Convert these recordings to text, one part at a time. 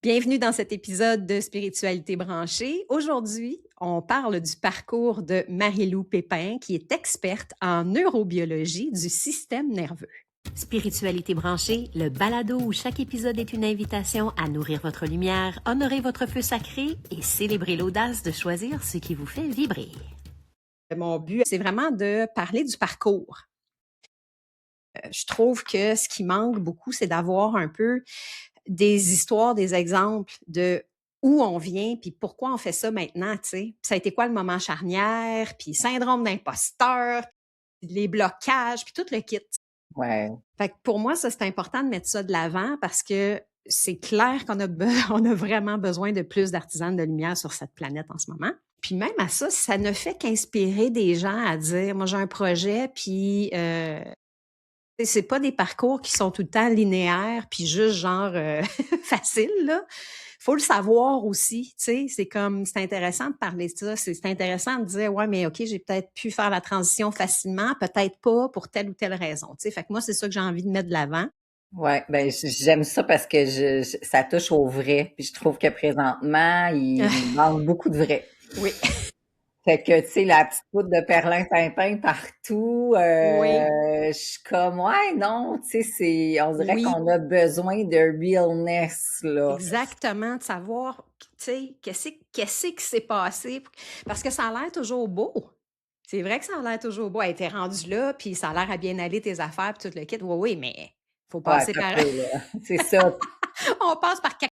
Bienvenue dans cet épisode de Spiritualité branchée. Aujourd'hui, on parle du parcours de Marie-Lou Pépin, qui est experte en neurobiologie du système nerveux. Spiritualité branchée, le balado où chaque épisode est une invitation à nourrir votre lumière, honorer votre feu sacré et célébrer l'audace de choisir ce qui vous fait vibrer. Mon but, c'est vraiment de parler du parcours. Je trouve que ce qui manque beaucoup, c'est d'avoir un peu des histoires, des exemples de où on vient, puis pourquoi on fait ça maintenant, tu sais. Ça a été quoi le moment charnière, puis syndrome d'imposteur, puis les blocages, puis tout le kit. Ouais. Fait que pour moi, ça, c'est important de mettre ça de l'avant parce que c'est clair qu'on a, on a vraiment besoin de plus d'artisans de lumière sur cette planète en ce moment. Puis même à ça, ça ne fait qu'inspirer des gens à dire, moi j'ai un projet, puis c'est pas des parcours qui sont tout le temps linéaires puis juste genre facile là. Faut le savoir aussi, tu sais, c'est intéressant de parler de ça, c'est intéressant de dire ouais mais OK, j'ai peut-être pu faire la transition facilement, peut-être pas pour telle ou telle raison, tu sais. Fait que moi c'est ça que j'ai envie de mettre de l'avant. Ouais, ben j'aime ça parce que ça touche au vrai. Puis je trouve que présentement, il manque beaucoup de vrai. Oui. Fait que, tu sais, la petite poudre de perlimpinpin partout, Oui. je suis comme, ouais, non, tu sais, on dirait Oui. qu'on a besoin de realness, là. Exactement, de savoir, tu sais, qu'est-ce qui s'est passé parce que ça a l'air toujours beau. C'est vrai que ça a l'air toujours beau. Hey, tu rendu là, puis ça a l'air à bien aller tes affaires puis tout le kit. Oui, oui, mais faut Ouais, passer ça par peut, là. C'est ça. on passe par quelque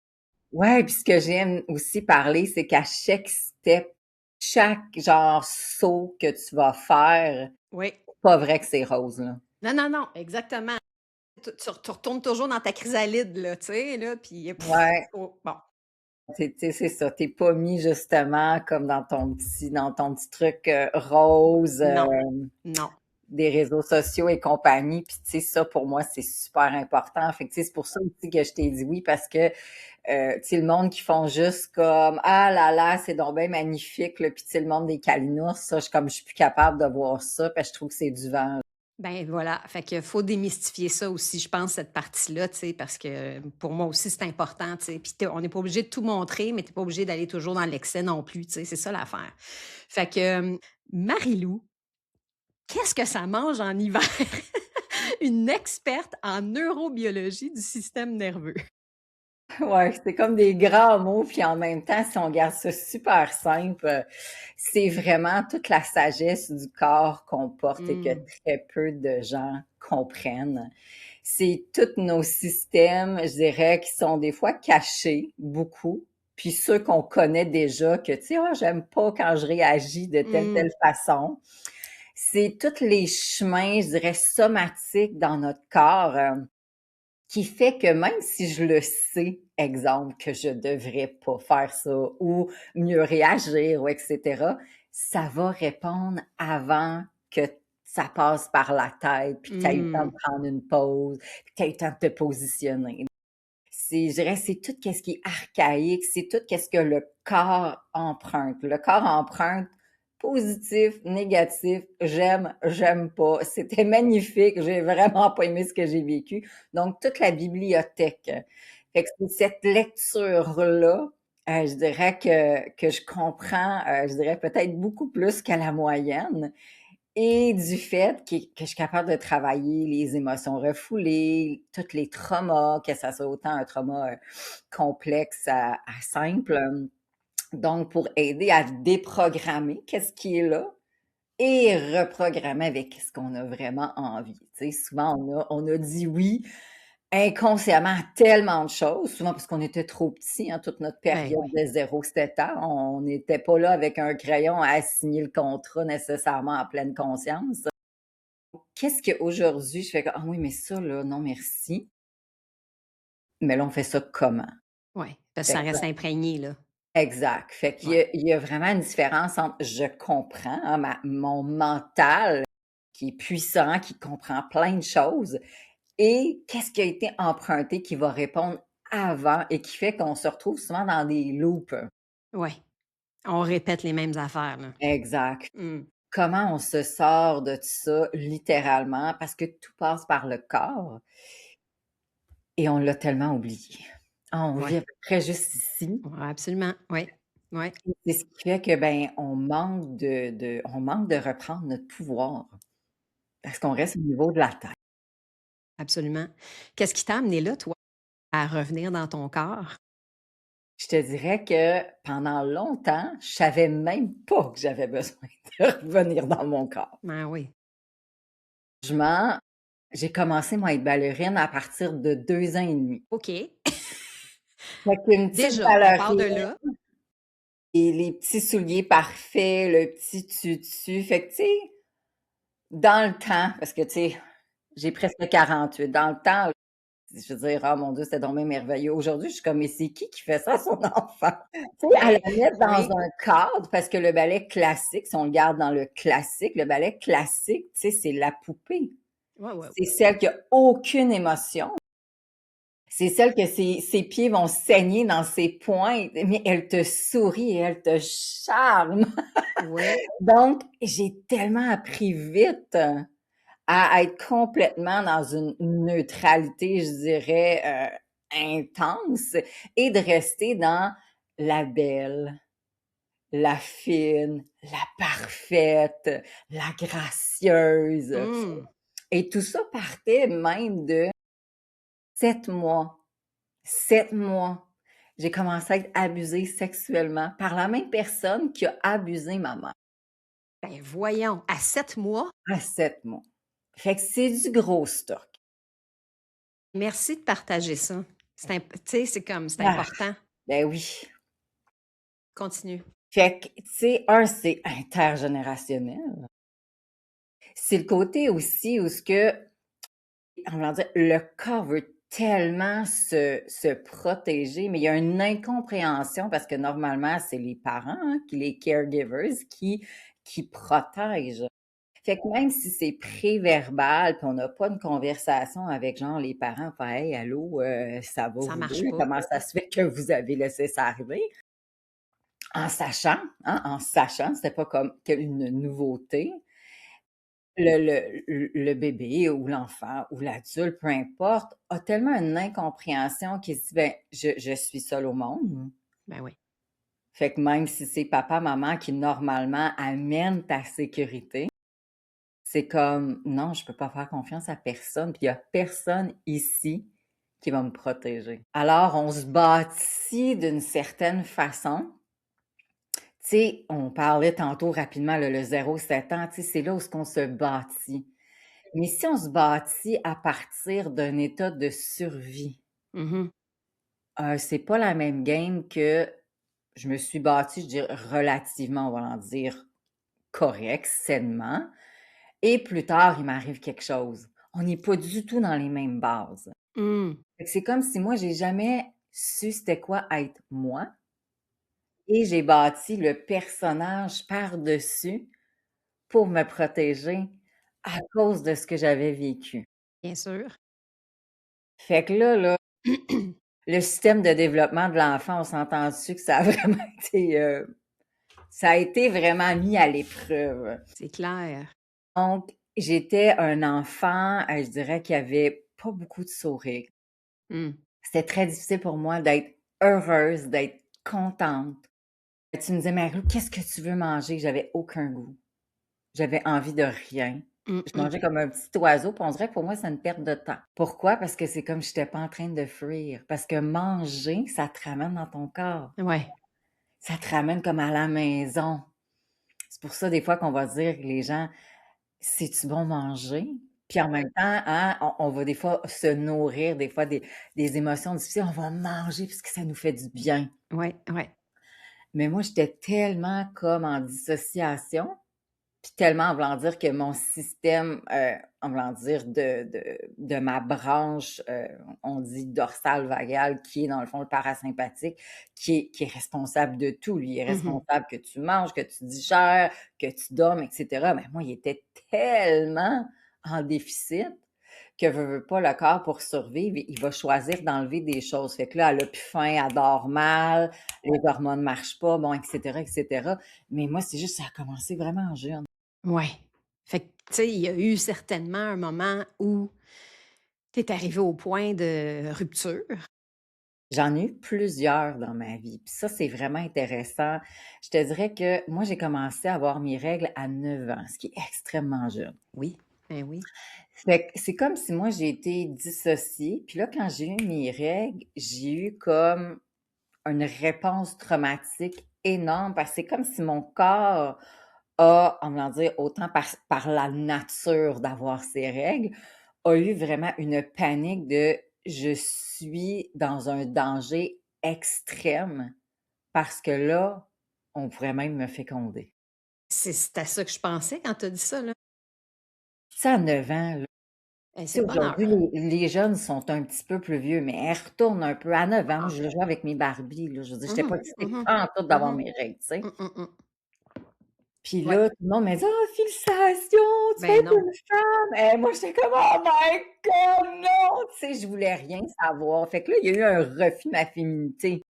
Ouais, puis ce que j'aime aussi parler, c'est qu'à chaque step, chaque genre saut que tu vas faire, Oui. c'est pas vrai que c'est rose, là. Non, non, non, exactement. Tu retournes toujours dans ta chrysalide, là, tu sais, là, puis Ouais. oh, bon. Tu sais, c'est ça. T'es pas mis justement comme dans ton petit truc rose Non. Non. des réseaux sociaux et compagnie. Puis tu sais, ça pour moi c'est super important. Fait que tu sais, c'est pour ça aussi que je t'ai dit oui parce que tu sais le monde qui font juste comme ah là là c'est donc bien magnifique là. Puis tu sais le monde des calinours, ça je suis plus capable de voir ça parce que je trouve que c'est du vent. Ben voilà, fait que faut démystifier ça aussi, je pense, cette partie-là, tu sais, parce que pour moi aussi, c'est important, tu sais. Puis on n'est pas obligé de tout montrer, mais t'es pas obligé d'aller toujours dans l'excès non plus, tu sais, c'est ça l'affaire. Fait que, Marie-Lou, qu'est-ce que ça mange en hiver? Une experte en neurobiologie du système nerveux. Ouais, c'est comme des grands mots, puis en même temps, si on garde ça super simple, c'est vraiment toute la sagesse du corps qu'on porte et que Mmh. très peu de gens comprennent. C'est tous nos systèmes, je dirais, qui sont des fois cachés, beaucoup, puis ceux qu'on connaît déjà, que tu sais, ah, j'aime pas quand je réagis de telle Mmh. façon. C'est tous les chemins, je dirais, somatiques dans notre corps. Qui fait que même si je le sais, exemple, que je devrais pas faire ça ou mieux réagir ou et cetera, ça va répondre avant que ça passe par la tête, puis que tu aies eu le temps de Mmh. prendre une pause, puis que tu aies eu le temps de te positionner. Je dirais, c'est tout ce qui est archaïque, c'est tout ce que le corps emprunte. Le corps emprunte positif, négatif, j'aime pas. C'était magnifique, j'ai vraiment pas aimé ce que j'ai vécu. Donc, toute la bibliothèque. Fait que c'est cette lecture-là, je dirais que je comprends, je dirais peut-être beaucoup plus qu'à la moyenne. Et du fait que je suis capable de travailler les émotions refoulées, tous les traumas, que ça soit autant un trauma, complexe à simple, donc pour aider à déprogrammer qu'est-ce qui est là et reprogrammer avec ce qu'on a vraiment envie. Tu sais, souvent on a dit oui inconsciemment à tellement de choses, souvent parce qu'on était trop petits, hein, toute notre Ben période oui. de 0-7 ans, on n'était pas là avec un crayon à signer le contrat nécessairement en pleine conscience. Qu'est-ce qu'aujourd'hui, je fais comme: «Ah oui, mais ça là, non merci». Mais là, on fait ça comment? Ouais, parce que Fait ça que reste imprégné, là. exact. Fait qu'il y Ouais. a il y a vraiment une différence entre je comprends, hein, mon mental qui est puissant, qui comprend plein de choses et qu'est-ce qui a été emprunté qui va répondre avant et qui fait qu'on se retrouve souvent dans des loops. Ouais. On répète les mêmes affaires, là. Exact. Mmh. Comment on se sort de ça littéralement parce que tout passe par le corps et on l'a tellement oublié. On vit Ouais, à peu près juste ici. ouais, absolument. Oui, oui, C'est ce qui fait que, ben, on manque de reprendre notre pouvoir parce qu'on reste au niveau de la tête. absolument. Qu'est-ce qui t'a amené là, toi, à revenir dans ton corps? Je te dirais que pendant longtemps, je savais même pas que j'avais besoin de revenir dans mon corps. Ah oui. Je mens J'ai commencé, moi, à être ballerine à partir de 2 ans et demi. OK. Fait qu'une petite Déjà, on part de ballerine là. et les petits souliers parfaits, le petit tutu. Fait que, tu sais, dans le temps, parce que, tu sais, j'ai presque 48. Dans le temps, je veux dire: «Ah mon Dieu, c'était donc bien merveilleux». Aujourd'hui, je suis comme: «Mais c'est qui fait ça à son enfant?» Tu sais, à Ben la mettre dans oui. un cadre, parce que le ballet classique, si on le garde dans le classique, le ballet classique, tu sais, c'est la poupée. Ouais, ouais. C'est celle qui a aucune émotion. C'est celle que ses pieds vont saigner dans ses pointes, mais elle te sourit et elle te charme. Ouais. Donc, j'ai tellement appris vite à être complètement dans une neutralité, je dirais, intense et de rester dans la belle, la fine, la parfaite, la gracieuse Mmh. et tout ça partait même de 7 mois. 7 mois. J'ai commencé à être abusée sexuellement par la même personne qui a abusé ma mère Ben voyons, à 7 mois? à 7 mois. Fait que c'est du gros stock. Merci de partager ça. Tu sais, c'est comme c'est Ah, important. ben oui. Continue. Fait que, tu sais, c'est intergénérationnel. C'est le côté aussi où ce que, on va dire, le corps veut tellement se protéger, mais il y a une incompréhension parce que normalement, c'est les parents, hein, les caregivers qui protègent. Fait que même si c'est pré-verbal, puis on n'a pas une conversation avec genre les parents, faire: «Hey, allô, ça va Ça vous 2? marche pas. Comment ça se fait que vous avez laissé ça arriver?» En sachant, hein, en sachant, c'était pas comme une nouveauté. Le bébé ou l'enfant ou l'adulte, peu importe, a tellement une incompréhension qu'il se dit: «Ben, je suis seul au monde». Ben oui. Fait que même si c'est papa, maman qui normalement amènent ta sécurité, c'est comme: «Non, je peux pas faire confiance à personne, puis il y a personne ici qui va me protéger». Alors on se bâtit d'une certaine façon. Tu sais, on parlait tantôt rapidement, le 0-7 ans, tu sais, c'est là où ce qu'on se bâtit. Mais si on se bâtit à partir d'un état de survie, Mmh. c'est pas la même game que je me suis bâtie, je dirais relativement, on va en dire, correct, sainement et plus tard, il m'arrive quelque chose. On n'est pas du tout dans les mêmes bases. Mmh. Fait que c'est comme si moi, j'ai jamais su c'était quoi être moi et j'ai bâti le personnage par-dessus pour me protéger à cause de ce que j'avais vécu. Bien sûr. Fait que là, le système de développement de l'enfant, on s'entend dessus que ça a vraiment été, ça a été vraiment mis à l'épreuve. C'est clair. Donc, j'étais un enfant, je dirais qui avait pas beaucoup de sourire. Mmh. C'était très difficile pour moi d'être heureuse, d'être contente. Tu me disais: «Marie-Lou, qu'est-ce que tu veux manger?» J'avais aucun goût. J'avais envie de rien. Mmh Je mh. mangeais comme un petit oiseau, puis on dirait que pour moi, c'est une perte de temps. Pourquoi? Parce que c'est comme si j'étais pas en train de fuir. Parce que manger, ça te ramène dans ton corps. Ouais. Ça te ramène comme à la maison. C'est pour ça, des fois, qu'on va dire que les gens: «C'est-tu bon manger?» Puis en même temps, hein, on va des fois se nourrir, des fois des émotions difficiles, on va manger parce que ça nous fait du bien. Ouais, ouais. Mais moi, j'étais tellement comme en dissociation. Puis tellement en voulant dire que mon système, en voulant dire de ma branche, on dit dorsale vagal, qui est dans le fond le parasympathique, qui est responsable de tout. Lui, il est Mmh. responsable que tu manges, que tu digères, que tu dormes, et cetera. Mais moi, il était tellement en déficit que veut pas, le corps pour survivre, il va choisir d'enlever des choses. Fait que là, elle a plus faim, elle dort mal, les hormones marchent pas, bon, et cetera, et cetera. Mais moi, c'est juste ça a commencé vraiment jeune. Ouais. Fait que, tu sais, il y a eu certainement un moment où tu es arrivé au point de rupture. J'en ai eu plusieurs dans ma vie, puis ça, c'est vraiment intéressant. Je te dirais que moi, j'ai commencé à avoir mes règles à 9 ans, ce qui est extrêmement jeune. Oui, ben oui. Fait que c'est comme si moi, j'ai été dissociée, puis là, quand j'ai eu mes règles, j'ai eu comme une réponse traumatique énorme parce que c'est comme si mon corps a, on va dire, autant par la nature d'avoir ses règles, a eu vraiment une panique de je suis dans un danger extrême parce que là, on pourrait même me féconder. C'est à ça que je pensais quand tu as dit ça, là. Tu sais, à 9 ans, là, tu C'est sais, le bonheur. aujourd'hui, les jeunes sont un petit peu plus vieux, mais elles retournent un peu. À 9 ans, moi, je jouais avec mes Barbies, là. Je veux dire, j'étais pas Mhm, excitée mhm, pas en tout d'avoir mhm, mes règles, tu sais. mm. Puis Ouais, là, tout le monde m'a dit: «Ah, félicitations, tu vas ben être non. une femme!» Et moi, j'étais comme: «Oh my God, non!» Tu sais, je voulais rien savoir. Fait que là, il y a eu un refus de ma féminité. Tu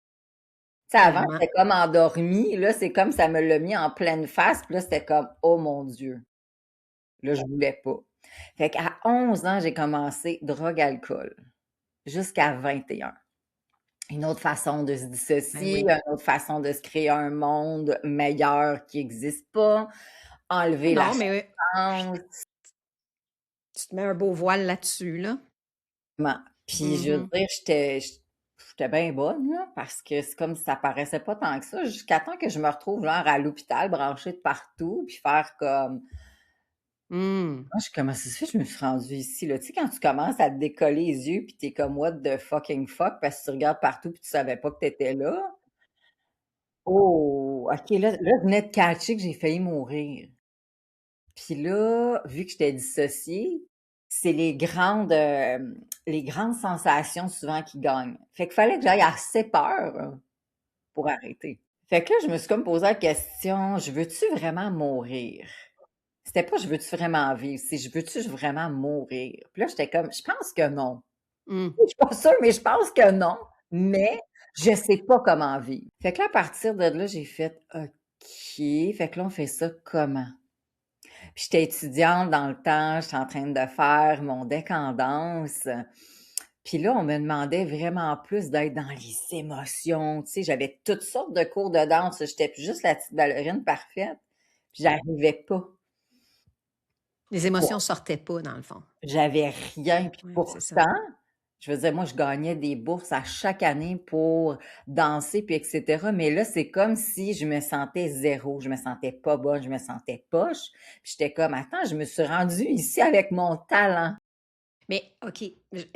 sais, avant, Tellement. j'étais comme endormie. Là, c'est comme ça me l'a mis en pleine face. Puis là, c'était comme: «Oh mon Dieu!» Là, je voulais pas. Fait qu'à 11 ans, j'ai commencé drogue, alcool, jusqu'à 21. Une autre façon de se Ben dissocier, oui. une autre façon de se créer un monde meilleur qui existe pas, enlever la Non, mais chance. tu te mets un beau voile là-dessus, là. Puis je veux Mhm. dire, j'étais bien bonne, là, parce que c'est comme si ça paraissait pas tant que ça, jusqu'à temps que je me retrouve genre à l'hôpital, branchée de partout, puis faire comme Mm. moi, je comment ça se fait que je me suis rendue ici, là? Tu sais, quand tu commences à te décoller les yeux, puis t'es comme what the fucking fuck, parce que tu regardes partout, puis tu savais pas que t'étais là. Oh, OK, là, je venais de catcher que j'ai failli mourir. Puis là, vu que j'étais dissociée, c'est les grandes sensations souvent qui gagnent. Fait qu'il fallait que j'aille assez peur pour arrêter. Fait que là, je me suis comme posé la question, je veux-tu vraiment mourir? C'était pas je veux-tu vraiment vivre, c'est je veux-tu vraiment mourir? Puis là, j'étais comme, je pense que non. Mm. Je suis pas sûre, mais je pense que non. Mais je sais pas comment vivre. Fait que là, à partir de là, j'ai fait OK. Fait que là, on fait ça comment? Puis j'étais étudiante dans le temps, j'étais en train de faire mon deck en danse. Puis là, on me demandait vraiment plus d'être dans les émotions. Tu sais, j'avais toutes sortes de cours de danse. J'étais plus juste la petite ballerine parfaite. Puis j'arrivais pas. Les émotions sortaient pas, dans le fond. J'avais rien. Puis Oui, c'est ça. pourtant, je veux dire, moi, je gagnais des bourses à chaque année pour danser, puis et cetera. Mais là, c'est comme si je me sentais zéro. Je me sentais pas bonne, je me sentais poche. Puis j'étais comme, attends, je me suis rendue ici avec mon talent. Mais OK,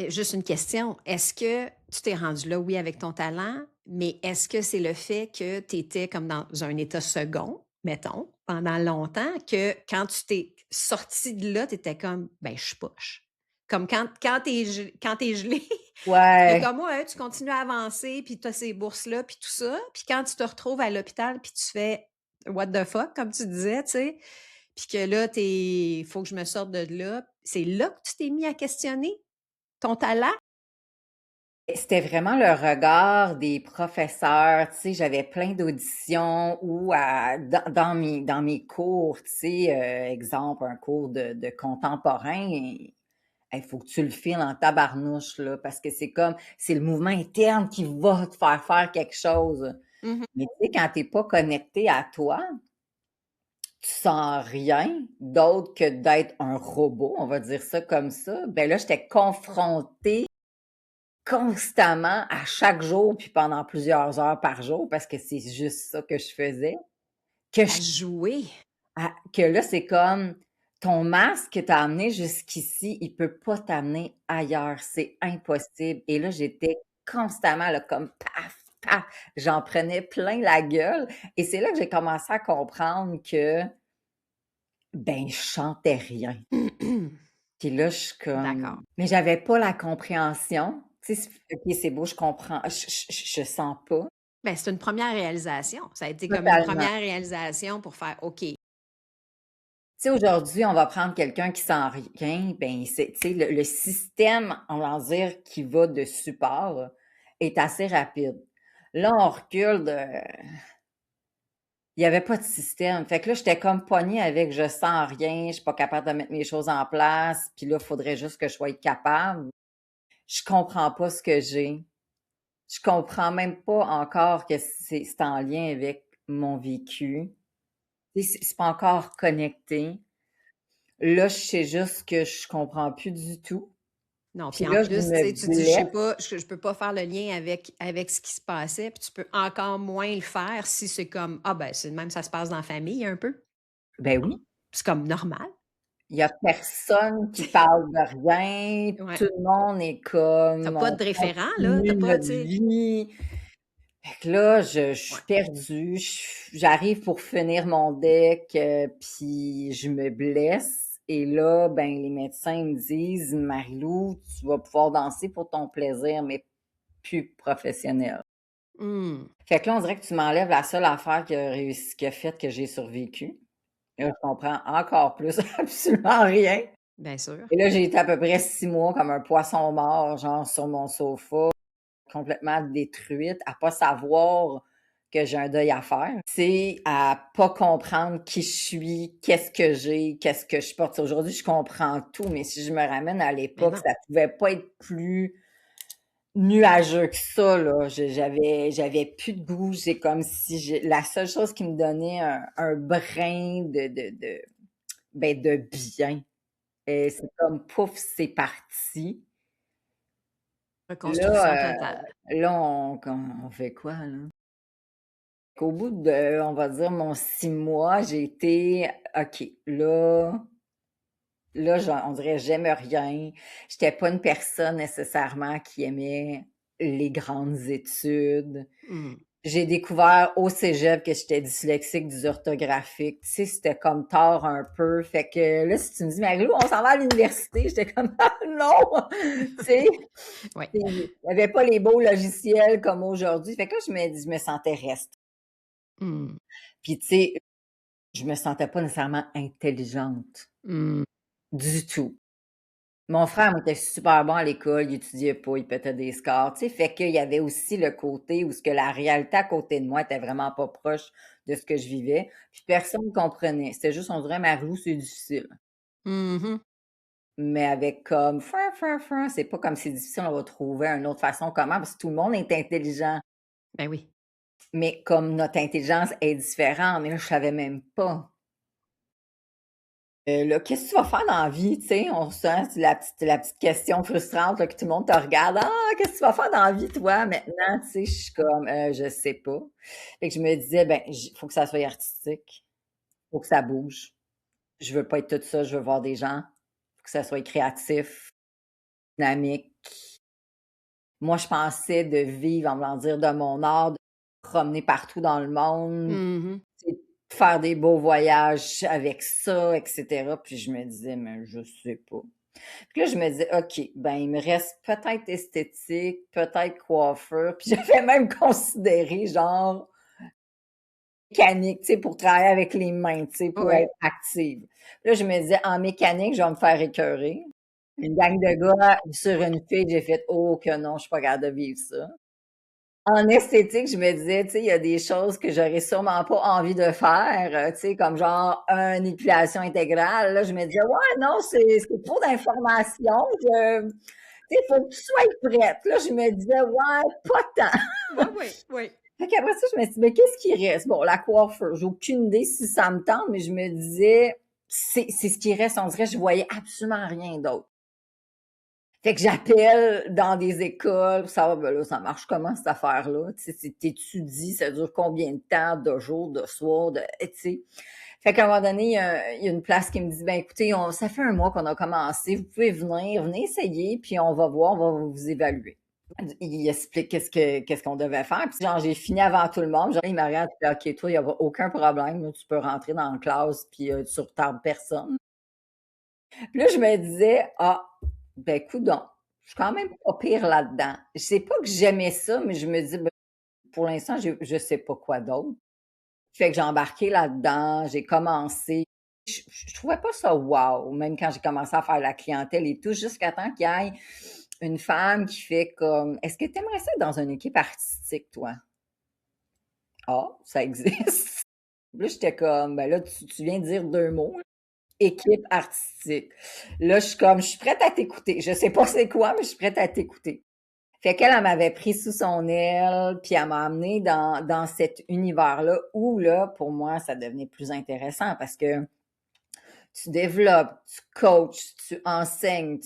juste une question. Est-ce que tu t'es rendu là, oui, avec ton talent, mais est-ce que c'est le fait que tu étais comme dans un état second, mettons, pendant longtemps, que quand tu t'es sorti de là, tu étais comme, ben, je suis poche. Comme quand quand t'es gelé, puis là, Ouais. comme moi, tu continues à avancer, puis tu as ces bourses-là, puis tout ça. Puis quand tu te retrouves à l'hôpital, puis tu fais what the fuck, comme tu disais, tu sais, puis que là, faut que je me sorte de là. C'est là que tu t'es mis à questionner ton talent? C'était vraiment le regard des professeurs, tu sais, j'avais plein d'auditions ou dans mes cours, tu sais, exemple, un cours de contemporain, il faut que tu le files en tabarnouche, là, parce que c'est le mouvement interne qui va te faire quelque chose. Mmh. Mais tu sais, quand t'es pas connecté à toi, tu sens rien d'autre que d'être un robot, on va dire ça comme ça. Ben là, j'étais confrontée constamment, à chaque jour, puis pendant plusieurs heures par jour, parce que c'est juste ça que je faisais, que À je jouer. que là, c'est comme ton masque que tu as amené jusqu'ici, il peut pas t'amener ailleurs, c'est impossible. Et là, j'étais constamment là, comme paf, paf, j'en prenais plein la gueule. Et c'est là que j'ai commencé à comprendre que, ben, je chantais rien. Puis là, je suis D'accord. comme mais j'avais pas la compréhension. Tu sais, OK, c'est beau, je comprends. Je sens pas. Ben, c'est une première réalisation. Ça a été comme une Totalement. première réalisation pour faire OK. Tu sais, aujourd'hui, on va prendre quelqu'un qui sent rien, ben, c'est tu sais, le système, on va dire, qui va de support est assez rapide. Là, on recule de il y avait pas de système. Fait que là, j'étais comme pognée avec je sens rien, je suis pas capable de mettre mes choses en place, puis là, il faudrait juste que je sois capable. Je comprends pas ce que j'ai. Je comprends même pas encore que c'est en lien avec mon vécu. Tu sais, c'est pas encore connecté. Là, je sais juste que je comprends plus du tout. Non, Puis puis en là, je plus, tu me sais, tu dis: «Je sais blesse. pas, je peux pas faire le lien avec ce qui se passait», puis tu peux encore moins le faire si c'est comme: «Ah ben, c'est de même ça se passe dans la famille un peu». Ben oui, C'est comme normal. il y a personne qui parle de rien, Ouais. tout le monde est Tu comme pas on de référent, là, tu continue pas, tu notre sais vie. Fait que là, je ouais. suis perdue, j'arrive pour finir mon deck, puis je me blesse et là, ben, les médecins me disent: «Marie-Lou, tu vas pouvoir danser pour ton plaisir, mais plus professionnel». Mmh. Fait que là, on dirait que tu m'enlèves la seule affaire qui a fait que j'ai survécu. Là, je comprends encore plus absolument rien. Bien sûr. Et là, j'ai été à peu près 6 mois comme un poisson mort, genre sur mon sofa, complètement détruite, à pas savoir que j'ai un deuil à faire. C'est à pas comprendre qui je suis, qu'est-ce que j'ai, qu'est-ce que je porte. Aujourd'hui, je comprends tout, mais si je me ramène à Mais l'époque, non. ça pouvait pas être plus nuageux que ça, là. J'avais plus de goût. C'est comme si la seule chose qui me donnait un brin de bien. Et c'est comme pouf, c'est parti. Reconstruction Là, totale. là, on fait quoi, là? Qu'au bout de, on va dire, mon 6 mois, j'ai été OK, là, on dirait j'aime rien. J'étais pas une personne nécessairement qui aimait les grandes études. Mmh. J'ai découvert au cégep que j'étais dyslexique, dysorthographique. Tu sais, c'était comme tard un peu. Fait que là, si tu me dis, Marie-Lou, on s'en va à l'université, j'étais comme, ah non! Tu sais, Ouais. il y avait pas les beaux logiciels comme aujourd'hui. Fait que là, je me sentais reste. Mmh. Puis, tu sais, je me sentais pas nécessairement intelligente. Mmh. Du tout. Mon frère moi, était super bon à l'école, il étudiait pas, il pétait des scores, tu sais, fait qu'il y avait aussi le côté où ce que la réalité à côté de moi était vraiment pas proche de ce que je vivais, puis personne ne comprenait. C'était juste, on dirait: «Marie-Lou, c'est difficile». Mmh. Mais avec comme c'est pas comme c'est difficile, on va trouver une autre façon comment, parce que tout le monde est intelligent, Ben oui. mais comme notre intelligence est différente, mais là, je savais même pas. Là, qu'est-ce que tu vas faire dans la vie, tu sais? On sent c'est la petite question frustrante, là, que tout le monde te regarde: «Ah, qu'est-ce que tu vas faire dans la vie, toi, maintenant?» Tu sais, je suis comme: je sais pas». Fait que je me disais: «Ben, faut que ça soit artistique, faut que ça bouge. Je veux pas être toute seule, je veux voir des gens. Faut que ça soit créatif, dynamique». Moi, je pensais de vivre, en voulant dire, de mon art, de me promener partout dans le monde, Mmh. tu sais, faire des beaux voyages avec ça et cetera. Puis je me disais: «Mais je sais pas». Puis là, je me disais: «OK, ben, il me reste peut-être esthétique, peut-être coiffeur». Puis j'avais même considéré genre mécanique, tu sais, pour travailler avec les mains, tu sais, pour Ouais. être active. Là, je me disais: «En mécanique, je vais me faire écœurer». Une gang de gars sur une fille, j'ai fait: «Oh que non, je suis pas capable de vivre ça». En esthétique, je me disais, tu sais, il y a des choses que j'aurais sûrement pas envie de faire, tu sais, comme genre une épilation intégrale. Là, je me disais: «Ouais, non, c'est trop d'informations, tu sais, faut que tu sois prête». Là, je me disais: «Ouais, pas tant». Ouais, ouais, ouais. Fait qu'après ça, je me suis dit: «Mais qu'est-ce qui reste?» Bon, la coiffure, j'ai aucune idée si ça me tente, mais je me disais: «C'est ce qui reste». On dirait que je voyais absolument rien d'autre. Fait que j'appelle dans des écoles pour savoir, ben là, ça marche comment cette affaire-là? Tu sais, t'étudies, ça dure combien de temps, de jours, de soirs, tu sais? Fait qu'à un moment donné, il y a une place qui me dit, ben écoutez, ça fait un mois qu'on a commencé, vous pouvez venir, venez essayer, puis on va voir, on va vous évaluer. Il explique qu'est-ce qu'on devait faire. Puis genre, j'ai fini avant tout le monde. Genre, il me regarde, puis OK, toi, il n'y a aucun problème. Là, tu peux rentrer dans la classe, puis tu retardes personne. Puis là, je me disais, ah, ben, coudonc, je suis quand même pas pire là-dedans. Je sais pas que j'aimais ça, mais je me dis, ben, pour l'instant, je sais pas quoi d'autre. Fait que j'ai embarqué là-dedans, j'ai commencé. Je trouvais pas ça wow, même quand j'ai commencé à faire la clientèle et tout, jusqu'à temps qu'il y ait une femme qui fait comme, est-ce que tu aimerais ça être dans une équipe artistique, toi? Ah, ça existe. Là, j'étais comme, ben là, tu viens de dire 2 mots. Équipe artistique. Là, je suis comme, je suis prête à t'écouter. Je sais pas c'est quoi, mais je suis prête à t'écouter. Fait qu'elle, elle m'avait pris sous son aile, puis elle m'a amenée dans cet univers-là où, là, pour moi, ça devenait plus intéressant parce que tu développes, tu coaches, tu enseignes.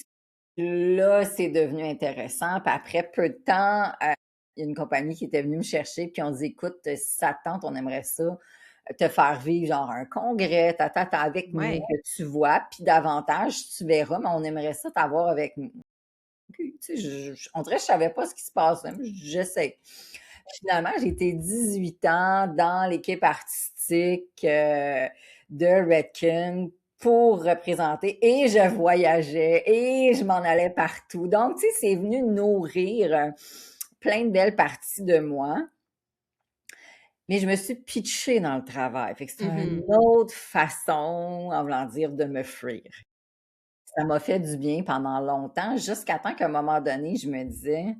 Là, c'est devenu intéressant. Puis après peu de temps, il y a une compagnie qui était venue me chercher, puis on dit, écoute, si ça te tente, on aimerait ça te faire vivre genre un congrès, avec nous, Ouais. que tu vois, puis davantage, tu verras, mais on aimerait ça t'avoir avec nous. Tu sais, on dirait que je savais pas ce qui se passait, mais j'essaie. Finalement, j'ai été 18 ans dans l'équipe artistique de Redken pour représenter et je voyageais et je m'en allais partout. Donc, tu sais, c'est venu nourrir plein de belles parties de moi. Mais je me suis pitchée dans le travail. Fait que c'est une Mhm. autre façon, en voulant dire, de me fuir. Ça m'a fait du bien pendant longtemps, jusqu'à temps qu'à un moment donné, je me disais,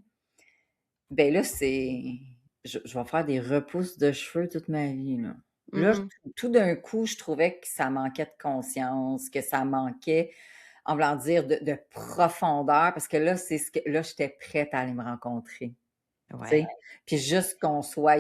ben là, je vais faire des repousses de cheveux toute ma vie, là. Là, Mhm. tout d'un coup, je trouvais que ça manquait de conscience, que ça manquait, en voulant dire, de profondeur, parce que là, là, j'étais prête à aller me rencontrer, tu sais. Ouais. Puis juste qu'on soit,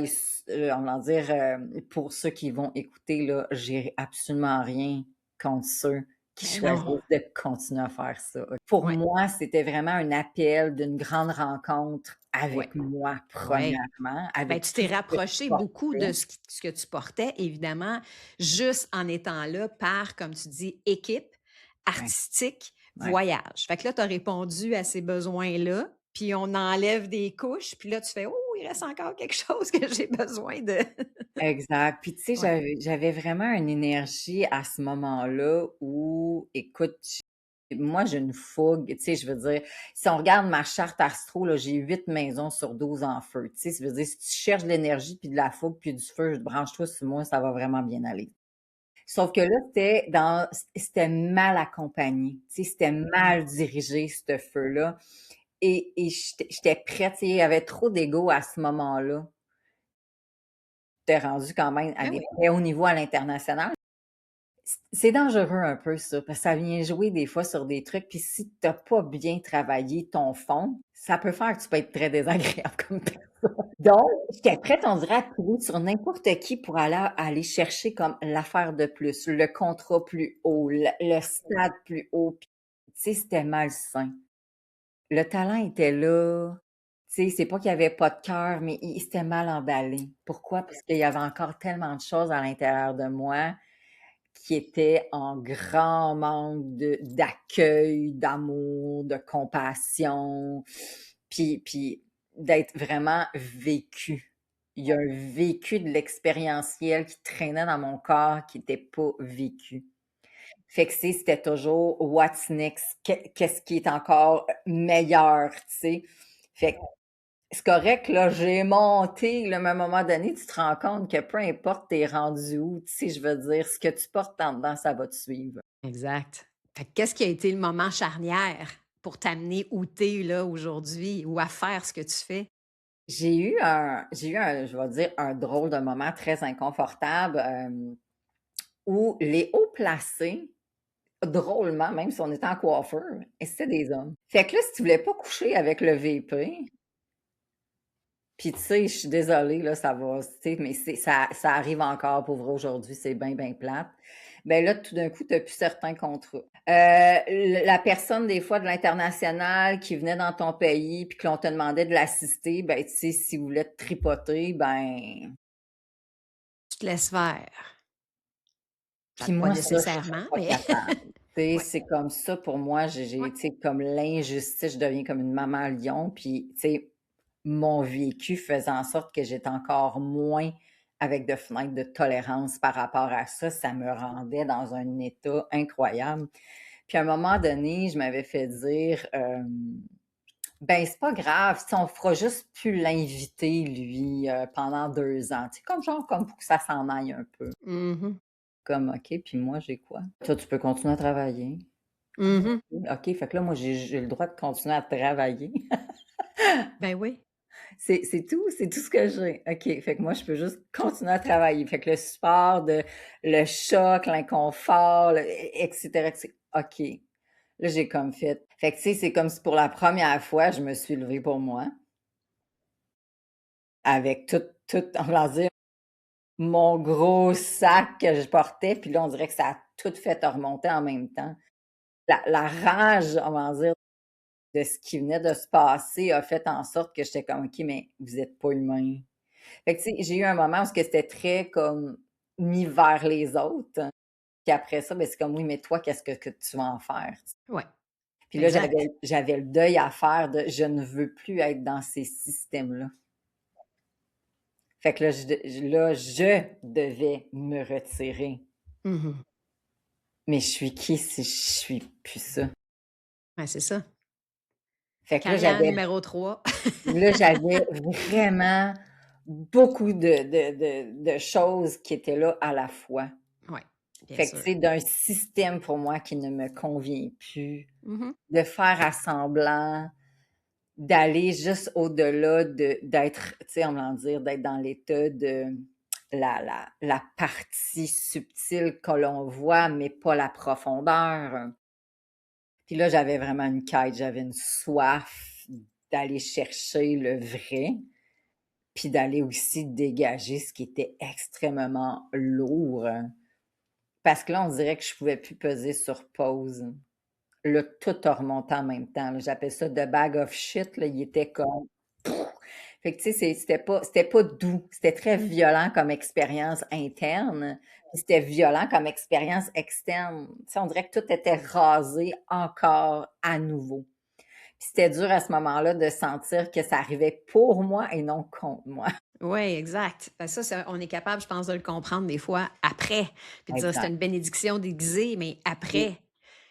en voulant dire, pour ceux qui vont écouter, là, j'ai absolument rien contre ceux qui Ben non. choisissent de continuer à faire ça. Pour Ouais. moi, c'était vraiment un appel d'une grande rencontre Ouais. avec moi, Ouais. premièrement, Ben, avec tu tout t'es ce que je rapproché beaucoup portais. de ce que tu portais, évidemment, juste en étant là par, comme tu dis, équipe, Ouais, artistique, ouais. voyage. Fait que là, tu as répondu à ces besoins-là, puis on enlève des couches, puis là, tu fais: «Oh, il reste encore quelque chose que j'ai besoin de» Exact. Puis tu sais, Ouais. j'avais vraiment une énergie à ce moment-là où, écoute, moi, j'ai une fougue, tu sais, je veux dire, si on regarde ma charte astro, là, j'ai 8 maisons sur 12 en feu. Tu sais, ça veut dire, si tu cherches de l'énergie, puis de la fougue, puis du feu, branche-toi sur moi, ça va vraiment bien aller. Sauf que là, c'était mal accompagné. Tu sais, c'était mal dirigé, ce feu-là. Et j'étais prête, tu sais, il y avait trop d'ego à ce moment-là. J'étais rendue quand même à Ben des oui. très hauts niveaux à l'international. C'est dangereux un peu ça, parce que ça vient jouer des fois sur des trucs, puis si tu as pas bien travaillé ton fond, ça peut faire que tu peux être très désagréable comme personne. Donc, j'étais prête, on dirait, à courir sur n'importe qui pour aller chercher comme l'affaire de plus, le contrat plus haut, le stade plus haut. Puis, tu sais, c'était malsain. Le talent était là. Tu sais, c'est pas qu'il y avait pas de cœur, mais il s'était mal emballé. Pourquoi? Parce qu'il y avait encore tellement de choses à l'intérieur de moi qui étaient en grand manque d'accueil, d'amour, de compassion, puis d'être vraiment vécu. Il y a un vécu de l'expérientiel qui traînait dans mon corps qui était pas vécu. Fait que c'était toujours what's next? Qu'est-ce qui est encore meilleur, tu sais? Fait que c'est correct, là, j'ai monté, là, mais à un moment donné, tu te rends compte que peu importe t'es rendu où, tu sais, je veux dire, ce que tu portes en dedans, ça va te suivre. Exact. Fait que qu'est-ce qui a été le moment charnière pour t'amener où tu es là aujourd'hui ou à faire ce que tu fais? Je vais dire, un drôle de moment très inconfortable, où les hauts placés, drôlement, même si on était en coiffeur, et c'était des hommes. Fait que là, si tu voulais pas coucher avec le VP, puis tu sais, je suis désolée, là, ça va, tu sais, mais ça arrive encore pour vrai aujourd'hui, c'est bien, bien plate. Ben là, tout d'un coup, tu n'as plus certains contrats. La personne, des fois, de l'international qui venait dans ton pays puis que l'on te demandait de l'assister, ben, tu sais, si vous voulez te tripoter, ben, Tu te laisses faire. puis Pas moi, ça, je serais nécessairement, pas mais capable. Tu sais, ouais, c'est comme ça pour moi, ouais. tu sais, comme l'injustice, je deviens comme une maman lion, puis, tu sais, mon vécu faisait en sorte que j'étais encore moins avec de fenêtres de tolérance par rapport à ça. Ça me rendait dans un état incroyable. Puis à un moment donné, je m'avais fait dire, ben c'est pas grave, tu sais, on fera juste plus l'inviter, lui, pendant 2 ans. Tu sais, comme genre, comme pour que ça s'en aille un peu. Mmh. Comme, OK, puis moi, j'ai quoi? Toi, tu peux continuer à travailler. Mmh. OK, fait que là, moi, j'ai le droit de continuer à travailler. Ben oui. C'est tout ce que j'ai. OK, fait que moi, je peux juste continuer à travailler. Fait que le support de le choc, l'inconfort, et cetera, OK. Là, j'ai comme fait. Fait que, tu sais, c'est comme si pour la première fois, je me suis levée pour moi. avec on va dire, mon gros sac que je portais, puis là, on dirait que ça a tout fait remonter en même temps. La rage, on va dire, de ce qui venait de se passer a fait en sorte que j'étais comme: «OK, mais vous êtes pas humain». Fait que, tu sais, j'ai eu un moment où ce que c'était très comme mis vers les autres, puis après ça, ben, c'est comme: «Oui, mais toi, qu'est-ce que tu vas en faire?» Ouais, Puis là, exact. j'avais le deuil à faire de je ne veux plus être dans ces systèmes-là. Fait que je devais me retirer. Mmh. Mais je suis qui si je suis plus ça? Ouais, c'est ça. Fait que Carrière numéro 3. là, j'avais vraiment beaucoup de choses qui étaient là à la fois. Ouais, bien Fait que, tu sûr. sais, d'un système pour moi qui ne me convient plus, Mmh. de faire à semblant, d'aller juste au-delà d'être, tu sais, on va dire, d'être dans l'état de la partie subtile que l'on voit, mais pas la profondeur. Puis là, j'avais vraiment une quête, j'avais une soif d'aller chercher le vrai, puis d'aller aussi dégager ce qui était extrêmement lourd. Parce que là, on dirait que je pouvais plus peser sur pause. Là, tout a remonté en même temps, là. J'appelle ça the bag of shit, là. Il était comme fait que, tu sais, c'était pas doux. C'était très violent comme expérience interne, puis c'était violent comme expérience externe. Tu sais, on dirait que tout était rasé encore à nouveau. Puis c'était dur à ce moment-là de sentir que ça arrivait pour moi et non contre moi. Ouais, exact. Ça, on est capable, je pense, de le comprendre des fois après, puis de dire: «C'était Exact. une bénédiction déguisée», mais Oui, après, tu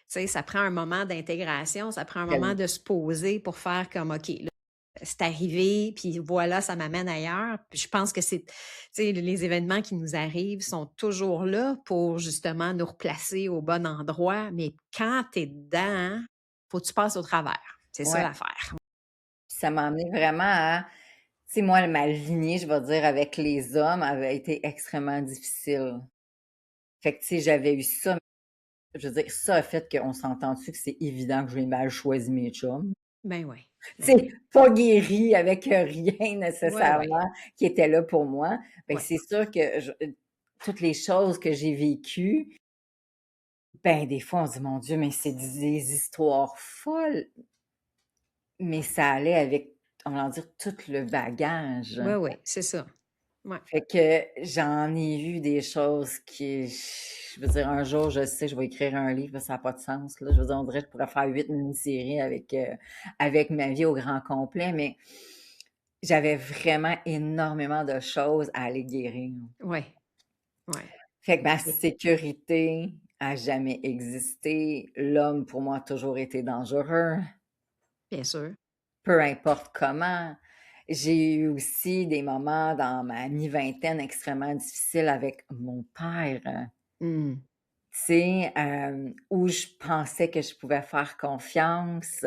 sais, ça prend un moment d'intégration, ça prend un moment tellement. de se poser pour faire comme: «OK, là, c'est arrivé, puis voilà, ça m'amène ailleurs». Puis je pense que c'est tu sais, les événements qui nous arrivent sont toujours là pour justement nous replacer au bon endroit, mais quand tu es dedans, faut que tu passes au travers. C'est ça Ouais. l'affaire. Puis ça m'a amené vraiment à tu sais, moi, ma lignée, je vais dire, avec les hommes avait été extrêmement difficile. Fait que, tu sais, j'avais eu ça. Je veux dire, ça a fait qu'on s'entend-tu que c'est évident que j'ai mal choisi mes chums? Ben oui, Tu ben oui. sais, pas guéri avec rien Ouais, ouais, nécessairement qui était là pour moi. Fait que ouais. c'est sûr que toutes les choses que j'ai vécues, ben, des fois, on se dit: «Mon Dieu, mais c'est des histoires folles», mais ça allait avec, on va dire, tout le bagage. Ouais, ouais, c'est ça. Ouais. Fait que j'en ai vu des choses qui je veux dire, un jour, je sais, je vais écrire un livre, ça a pas de sens, là. Je veux dire, on dirait que je pourrais faire 8 mini-séries avec ma vie au grand complet, mais j'avais vraiment énormément de choses à aller guérir. Ouais, ouais. Fait que ma Et sécurité a jamais existé. L'homme, pour moi, a toujours été dangereux, bien sûr. peu importe comment. J'ai eu aussi des moments dans ma mi-vingtaine extrêmement difficiles avec mon père. Mmh. Tu sais, où je pensais que je pouvais faire confiance.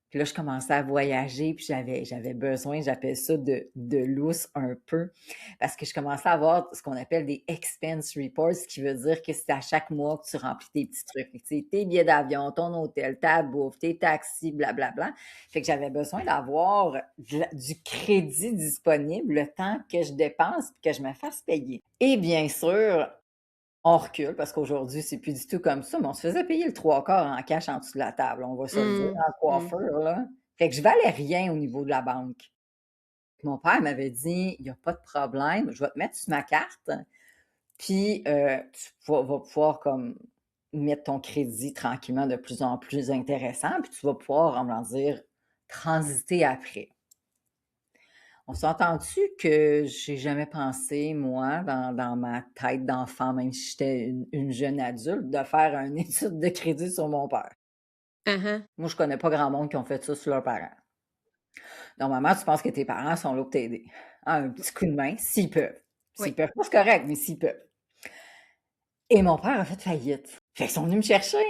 Puis là, je commençais à voyager, puis j'avais besoin, j'appelle ça de lousse un peu, parce que je commençais à avoir ce qu'on appelle des expense reports, ce qui veut dire que c'est à chaque mois que tu remplis tes petits trucs. Fait que, tu sais, tes billets d'avion, ton hôtel, ta bouffe, tes taxis, blablabla. Fait que j'avais besoin d'avoir du crédit disponible le temps que je dépense puis que je me fasse payer. Et bien sûr, on recule parce qu'aujourd'hui, c'est plus du tout comme ça, mais on se faisait payer le 3/4 en cash en dessous de la table, on va se le dire, Mmh. en Mmh. coiffure, là. Fait que je valais rien au niveau de la banque. Mon père m'avait dit: «Il y a pas de problème, je vais te mettre sur ma carte, puis, vas pouvoir comme mettre ton crédit tranquillement de plus en plus intéressant, puis tu vas pouvoir, on va dire, transiter après». On s'entend-tu que j'ai jamais pensé, moi, dans ma tête d'enfant, même si j'étais une jeune adulte, de faire une étude de crédit sur mon père. Hein, hein. Moi, je connais pas grand monde qui ont fait ça sur leurs parents. Normalement, tu penses que tes parents sont là pour t'aider. Ah, un petit coup de main, s'ils peuvent. S'ils Oui. peuvent pas, c'est correct, mais s'ils peuvent. Et mon père a fait faillite. Fait qu'ils sont venus me chercher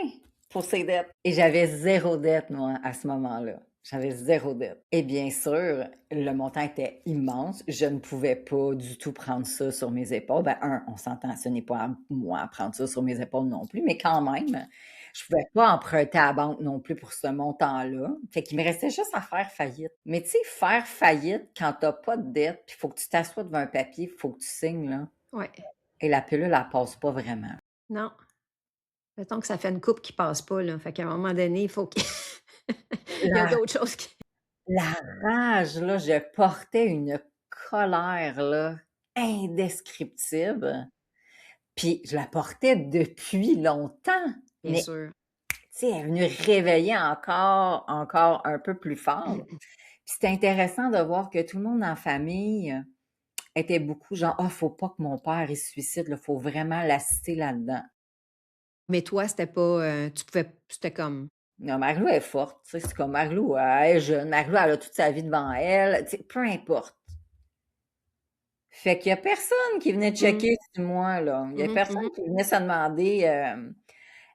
pour ses dettes. Et j'avais zéro dette, moi, à ce moment-là. J'avais zéro dette. Et bien sûr, le montant était immense. Je ne pouvais pas du tout prendre ça sur mes épaules. Ben, on s'entend, ce n'est pas à moi à prendre ça sur mes épaules non plus, mais quand même, Je pouvais pas emprunter à la banque non plus pour ce montant-là. Fait qu'il me restait juste à faire faillite. Mais tu sais, faire faillite quand t'as pas de dette, puis il faut que tu t'assoies devant un papier, il faut que tu signes, là. Ouais. Et la pilule, elle passe pas vraiment. Non. Mettons que ça fait une couple qui passe pas, là. Fait qu'à un moment donné, il faut qu'il il y a La, d'autres choses qui la rage, là, je portais une colère, là, indescriptible. Puis je la portais depuis longtemps. bien Mais sûr. tu sais, elle est venue réveiller encore un peu plus fort. Puis c'était intéressant de voir que tout le monde en famille était beaucoup genre: «Ah, faut pas que mon père il se suicide, là, faut vraiment l'assister là-dedans». Mais toi, c'était pas, tu pouvais c'était comme Non, Marie-Lou est forte, tu sais, c'est comme Marie-Lou, elle est jeune, Marie-Lou, elle a toute sa vie devant elle, tu sais, peu importe. Fait qu'il y a personne qui venait mmh, checker sur moi, là. Il y a mmh personne mh. qui venait se demander,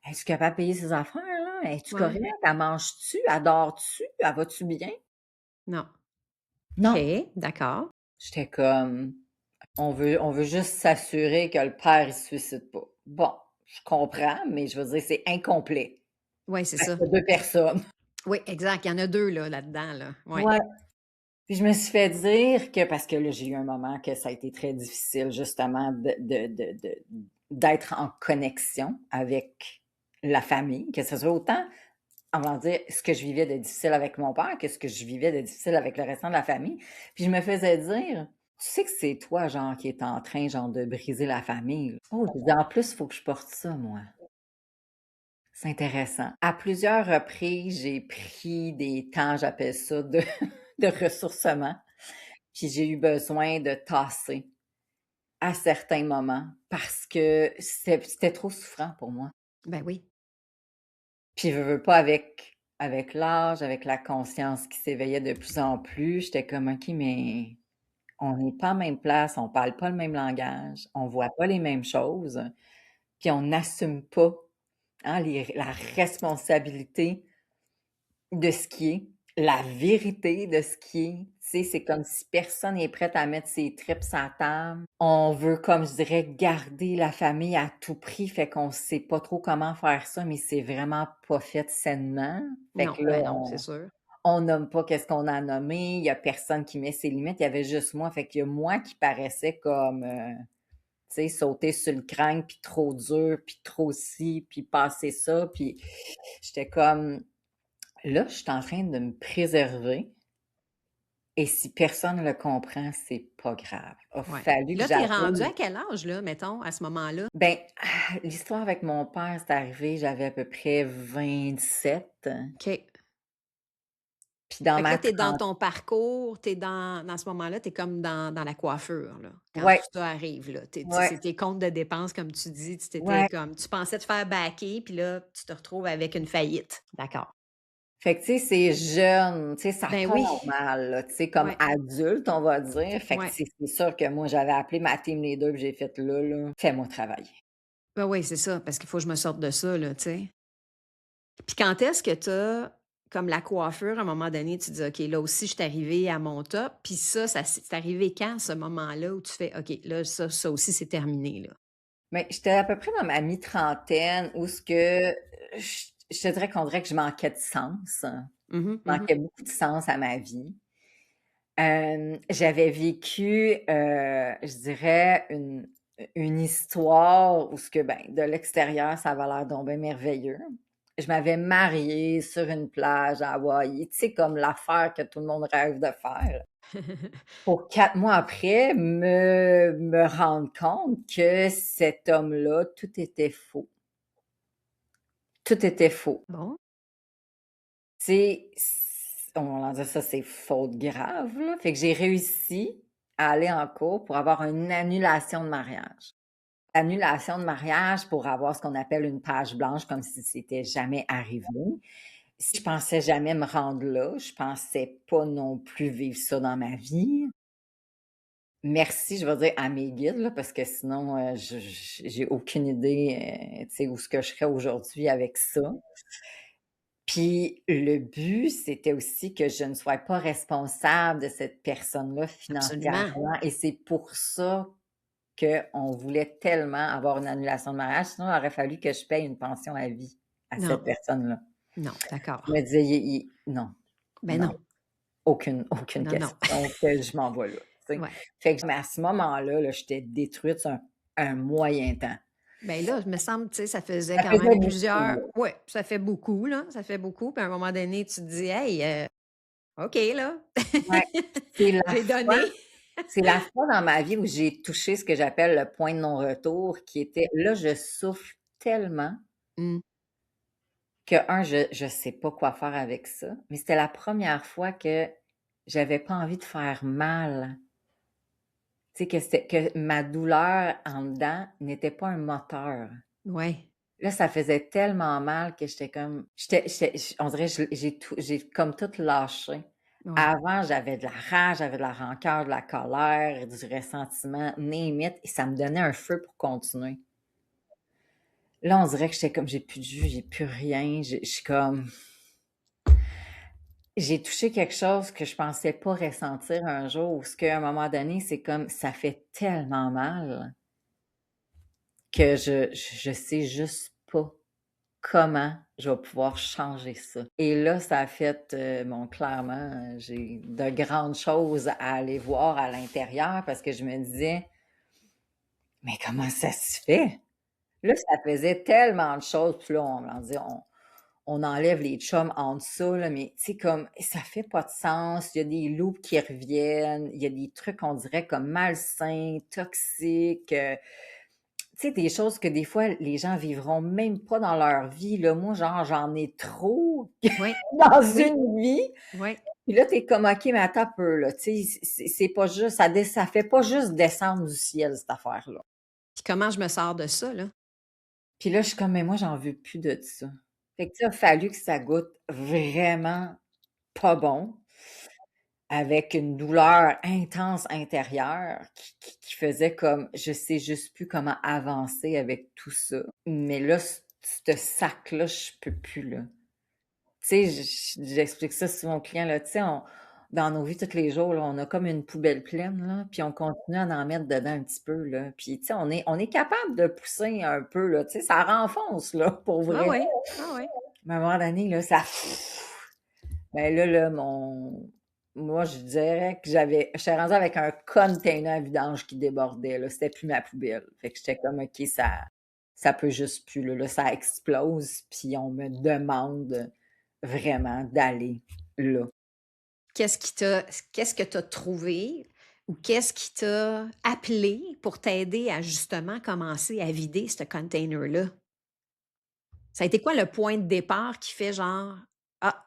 «Es-tu capable de payer ses affaires, là? Es-tu Ouais. correcte? Elle mange-tu? Elle dort-tu? Elle va-tu bien?» Non. Non. OK, d'accord. J'étais comme: «On veut juste s'assurer que le père, il se suicide pas». Bon, je comprends, mais je veux dire, c'est incomplet. Ouais, c'est Parce ça. qu'il y a 2 personnes. Oui, exact. Il y en a 2 là, là-dedans, là. Ouais. Ouais. Puis je me suis fait dire que parce que là, j'ai eu un moment que ça a été très difficile justement d'être en connexion avec la famille, que ce soit autant, on va dire, ce que je vivais de difficile avec mon père que ce que je vivais de difficile avec le restant de la famille. Puis je me faisais dire: «Tu sais que c'est toi, genre, qui est en train, genre, de briser la famille, là». Oh, je dis: «En plus, il faut que je porte ça, moi». C'est intéressant. À plusieurs reprises, j'ai pris des temps, j'appelle ça, de de ressourcement. Puis j'ai eu besoin de tasser à certains moments parce que c'était trop souffrant pour moi. Ben oui. Puis veux pas avec l'âge, avec la conscience qui s'éveillait de plus en plus, j'étais comme: «OK, mais on n'est pas en même place, on parle pas le même langage, on voit pas les mêmes choses, puis on n'assume pas, hein, la responsabilité de ce qui est, la vérité de ce qui est». Tu sais, c'est comme si personne n'est prêt à mettre ses tripes sur la table. On veut, comme je dirais, garder la famille à tout prix, fait qu'on sait pas trop comment faire ça, mais c'est vraiment pas fait sainement. Fait Non, que là, ben non, c'est sûr. on nomme pas qu'est-ce qu'on a nommé, il y a personne qui met ses limites, il y avait juste moi. Fait qu'il y a moi qui paraissait comme, tu sais, sauter sur le crâne, puis trop dur, puis trop ci, puis passer ça, puis j'étais comme: «Là, je suis en train de me préserver et si personne le comprend, c'est pas grave». A Ouais. fallu Puis que là, tu es rendu j'avoue. à quel âge, là, mettons, à ce moment-là? Ben, l'histoire avec mon père, c'est arrivé, j'avais à peu près 27, OK. puis dans Fait que là, ma tu es dans trente ton parcours, tu es dans ce moment-là, tu es comme dans la coiffure, là, quand ouais, tout ça arrive, là. Tu sais, ouais, c'est tes comptes de dépenses, comme tu dis, tu t'étais ouais. comme tu pensais te faire backer, puis là, tu te retrouves avec une faillite. D'accord. Fait que, tu sais, c'est jeune, tu sais, ça Ben part oui. mal, là, tu sais, comme Ouais, adulte, on va dire. Fait que, ouais. c'est sûr que moi, j'avais appelé ma team leader, puis j'ai fait: «Là, fais-moi travailler». Ben oui, c'est ça, parce qu'il faut que je me sorte de ça, là, tu sais. Puis quand est-ce que tu as comme la coiffure, à un moment donné, tu dis: «OK, là aussi, je suis arrivée à mon top», puis ça c'est arrivé quand, ce moment-là où tu fais: «OK, là, ça aussi, c'est terminé, là»? Mais j'étais à peu près dans ma mi-trentaine où ce que, je te dirais qu'on dirait que je manquais de sens. Mmh mh, Je mmh. manquais beaucoup de sens à ma vie. J'avais vécu, je dirais une histoire où ce que, ben, de l'extérieur, ça avait l'air donc ben merveilleux. Je m'avais mariée sur une plage à Hawaï, tu sais, comme l'affaire que tout le monde rêve de faire. Pour 4 mois après, me rendre compte que cet homme-là, tout était faux. Tout était faux. Bon. Tu sais, on va dire ça, c'est faute grave, là. Fait que j'ai réussi à aller en cours pour avoir une annulation de mariage. Annulation de mariage pour avoir ce qu'on appelle une page blanche, comme si c'était jamais arrivé. Si je pensais jamais me rendre là, je pensais pas non plus vivre ça dans ma vie. Merci, je vais dire à mes guides, là, parce que sinon, j'ai aucune idée, tu sais, où ce que je serais aujourd'hui avec ça. Puis le but, c'était aussi que je ne sois pas responsable de cette personne-là Absolument. financièrement et c'est pour ça qu'on voulait tellement avoir une annulation de mariage, sinon il aurait fallu que je paye une pension à vie. à Non, cette personne-là. non, Je d'accord. me disais: Non, Ben non, non, aucune non, non. question que je m'envoie là, tu sais? Ouais. Fait que mais à ce moment-là, là, j'étais détruite sur un moyen temps. Ben là, il me semble, tu sais, ça faisait Ça quand faisait même beaucoup, plusieurs là. ouais, ça fait beaucoup, là, ça fait beaucoup, puis à un moment donné, tu te dis: «Hey, OK, là, Ouais, c'est la j'ai fois donné». c'est la fois dans ma vie où j'ai touché ce que j'appelle le point de non-retour qui était là, je souffre tellement Mmh, que je sais pas quoi faire avec ça, mais c'était la première fois que j'avais pas envie de faire mal. Tu sais, que ma douleur en dedans n'était pas un moteur. ouais, Là, ça faisait tellement mal que j'étais on dirait j'ai comme tout lâché. ouais. Avant, j'avais de la rage, j'avais de la rancœur, de la colère, du ressentiment, name it, et ça me donnait un feu pour continuer. Là, on dirait que j'étais comme: «J'ai plus de jus, j'ai plus rien», je suis comme j'ai touché quelque chose que je pensais pas ressentir un jour, ce qu'à un moment donné, c'est comme ça fait tellement mal que je sais juste pas comment je vais pouvoir changer ça. Et là, ça a fait, bon, clairement, j'ai de grandes choses à aller voir à l'intérieur parce que je me disais: «Mais comment ça se fait?» Là, ça faisait tellement de choses, puis là, on dit on enlève les chums en dessous, là, mais tu sais, comme ça fait pas de sens. Il y a des loops qui reviennent, il y a des trucs, on dirait, comme malsains, toxiques, tu sais, des choses que des fois, les gens vivront même pas dans leur vie, là. Moi, genre, j'en ai trop Oui, dans oui, une vie. oui. Puis là, tu es comme: «OK, mais attends un peu, là». Tu sais, c'est pas juste ça fait pas juste descendre du ciel, cette affaire-là. Puis comment je me sors de ça, là? Puis là, je suis comme: «Mais moi, j'en veux plus de ça». Fait que, tu sais, il a fallu que ça goûte vraiment pas bon, avec une douleur intense intérieure qui faisait comme je sais juste plus comment avancer avec tout ça. Mais là, ce sac-là, je peux plus, là. Tu sais, j'explique ça souvent aux clients, là, tu sais, dans nos vies tous les jours, là, on a comme une poubelle pleine, là, puis on continue à en mettre dedans un petit peu, là. Puis, tu sais, on est capable de pousser un peu, là, tu sais, ça renfonce, là, pour Ah vrai. ouais, ah ouais. Mais à un moment donné, là, ça ben là, moi, je dirais que j'étais rendue avec un container à vidange qui débordait, là. C'était plus ma poubelle. Fait que j'étais comme: «OK, ça peut juste plus, là. Là, ça explose, puis on me demande vraiment d'aller là». Qu'est-ce que tu as trouvé ou qu'est-ce qui t'a appelé pour t'aider à justement commencer à vider ce container-là? Ça a été quoi le point de départ qui fait genre: «Ah,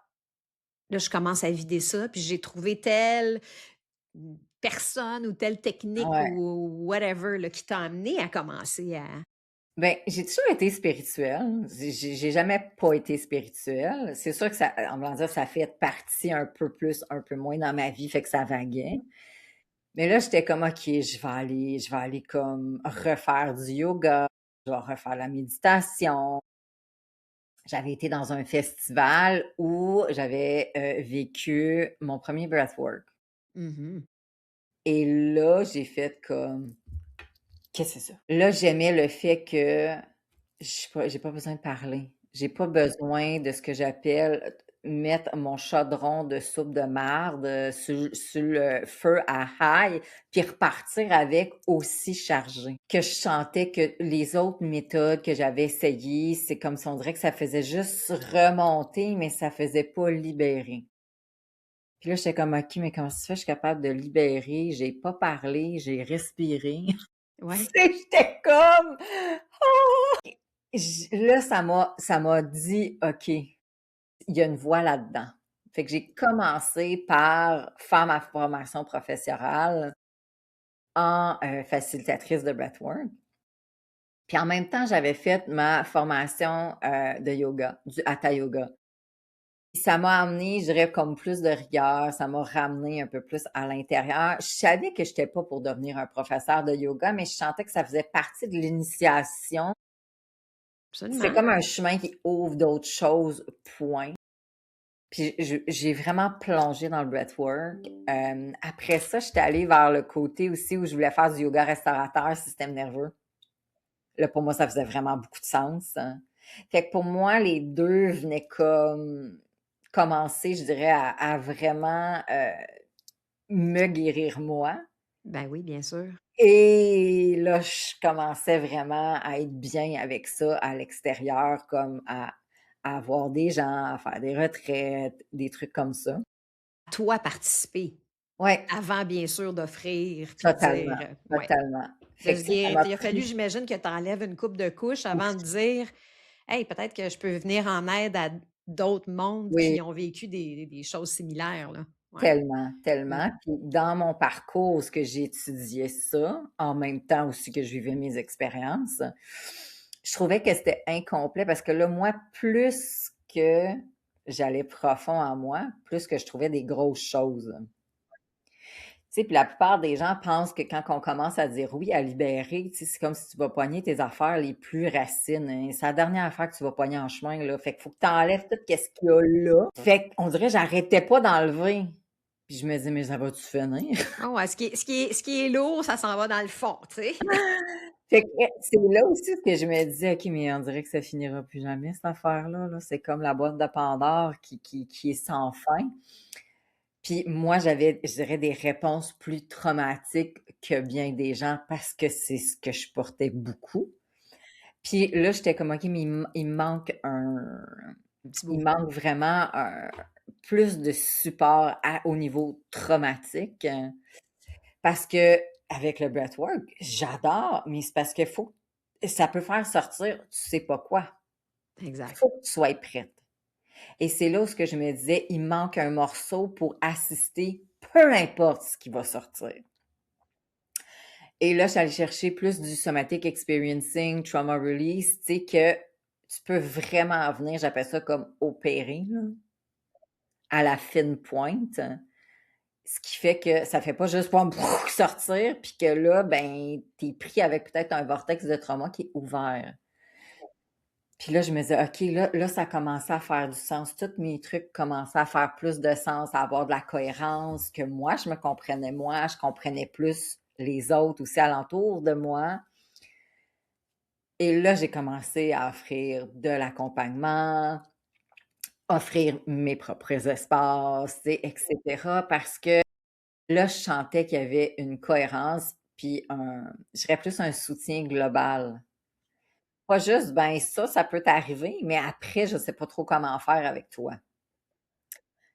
là, je commence à vider ça, puis j'ai trouvé telle personne ou telle technique Ouais. ou whatever là, qui t'a amené à commencer à». Ben, j'ai toujours été spirituelle. J'ai jamais pas été spirituelle. C'est sûr que ça en voulant dire, ça fait partie un peu plus, un peu moins dans ma vie, fait que ça vaguait. Mais là, j'étais comme: «OK, je vais aller comme refaire du yoga, je vais refaire la méditation». J'avais été dans un festival où j'avais, vécu mon premier breathwork Mmh. et là, j'ai fait comme: «Qu'est-ce que c'est ça?» Là, j'aimais le fait que j'ai pas besoin de parler. J'ai pas besoin de ce que j'appelle mettre mon chaudron de soupe de marde, sur le feu à high, puis repartir avec aussi chargé. Que je sentais que les autres méthodes que j'avais essayées, c'est comme si on dirait que ça faisait juste remonter, mais ça faisait pas libérer. Puis là, j'étais comme: «OK, mais comment ça se fait, je suis capable de libérer? J'ai pas parlé, j'ai respiré». Tu Ouais. sais, j'étais comme: «Ah!» Là, ça m'a dit: «OK, il y a une voie là-dedans». Fait que j'ai commencé par faire ma formation professorale en, facilitatrice de breathwork. Puis en même temps, j'avais fait ma formation, de yoga, du hatha yoga. Ça m'a amené, je dirais, comme plus de rigueur, ça m'a ramené un peu plus à l'intérieur. Je savais que j'étais pas pour devenir un professeur de yoga, mais je sentais que ça faisait partie de l'initiation. C'est Absolument. comme un chemin qui ouvre d'autres choses, point. Puis j'ai vraiment plongé dans le breathwork. Après ça, j'étais allée vers le côté aussi où je voulais faire du yoga restaurateur, système nerveux. Là, pour moi, ça faisait vraiment beaucoup de sens, hein. Fait que pour moi, les 2 venaient comme commencer, je dirais, à vraiment, me guérir moi. Ben oui, bien sûr. Et là, je commençais vraiment à être bien avec ça à l'extérieur, comme à voir des gens, à faire des retraites, des trucs comme ça. Toi, participer, Ouais, avant bien sûr d'offrir puis de totalement, dire, ouais. totalement. De Fait se que ça gué m'a Il a fallu, pris j'imagine, que tu enlèves une coupe de couches avant de ouf, dire: «Hey, peut-être que je peux venir en aide à d'autres mondes oui. qui ont vécu des choses similaires», là. Ouais. Tellement, Mmh. tellement. Puis dans mon parcours, ce que j'ai étudié ça, en même temps aussi que je vivais mes expériences, je trouvais que c'était incomplet parce que là, moi, plus que j'allais profond en moi, plus que je trouvais des grosses choses. Tu sais, puis la plupart des gens pensent que quand on commence à dire oui à libérer, tu sais, c'est comme si tu vas pogner tes affaires les plus racines, hein. C'est la dernière affaire que tu vas pogner en chemin, là. Fait qu'il faut que tu enlèves tout ce qu'il y a là. Fait qu'on dirait que j'arrêtais pas d'enlever. Puis je me dis: «Mais ça va-tu finir?» Ah ouais, ce qui est lourd, ça s'en va dans le fond, tu sais? Fait que, c'est là aussi que je me dis: «OK, mais on dirait que ça finira plus jamais cette affaire-là, là. C'est comme la boîte de Pandore qui est sans fin». Puis moi, j'avais, je dirais, des réponses plus traumatiques que bien des gens parce que c'est ce que je portais beaucoup. Puis là, j'étais comme: «OK, mais il me manque Un petit il bout. manque vraiment un plus de support au niveau traumatique». Parce qu'avec le breathwork, j'adore, mais c'est parce qu'il faut ça peut faire sortir tu sais pas quoi. Exact. Faut que tu sois prête. Et c'est là où ce que je me disais: «Il manque un morceau pour assister, peu importe ce qui va sortir». Et là, je suis allée chercher plus du somatic experiencing, trauma release, tu sais, que tu peux vraiment venir, j'appelle ça comme opérer, là, à la fine pointe. Ce qui fait que ça fait pas juste pas sortir, puis que là, ben, tu es pris avec peut-être un vortex de trauma qui est ouvert. Puis là, je me disais: «OK, là, ça commençait à faire du sens. Tous mes trucs commençaient à faire plus de sens, à avoir de la cohérence, que moi, je me comprenais moi, je comprenais plus les autres aussi alentour de moi». Et là, j'ai commencé à offrir de l'accompagnement, offrir mes propres espaces, tu sais, et cetera, parce que là, je sentais qu'il y avait une cohérence, puis je dirais plus un soutien global. Pas juste: «Ben, ça peut t'arriver, mais après, je sais pas trop comment faire avec toi».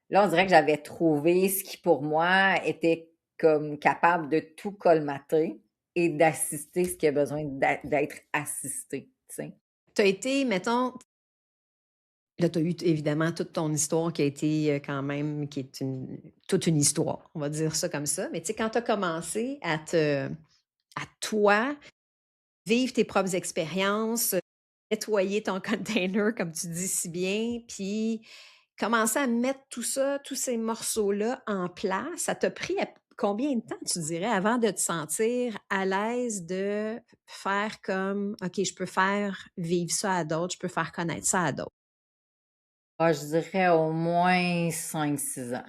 Là, on dirait que j'avais trouvé ce qui, pour moi, était comme capable de tout colmater et d'assister ce qui a besoin d'être assisté, tu sais? Tu as été, mettons, là, tu as eu évidemment toute ton histoire qui a été, quand même qui est toute une histoire, on va dire ça comme ça. Mais tu sais, quand tu as commencé à toi, vivre tes propres expériences, nettoyer ton container comme tu dis si bien, puis commencer à mettre tout ça, tous ces morceaux-là en place, ça t'a pris combien de temps, tu dirais, avant de te sentir à l'aise de faire comme: «OK, je peux faire vivre ça à d'autres, je peux faire connaître ça à d'autres»? Ah, je dirais au moins 5 6 ans.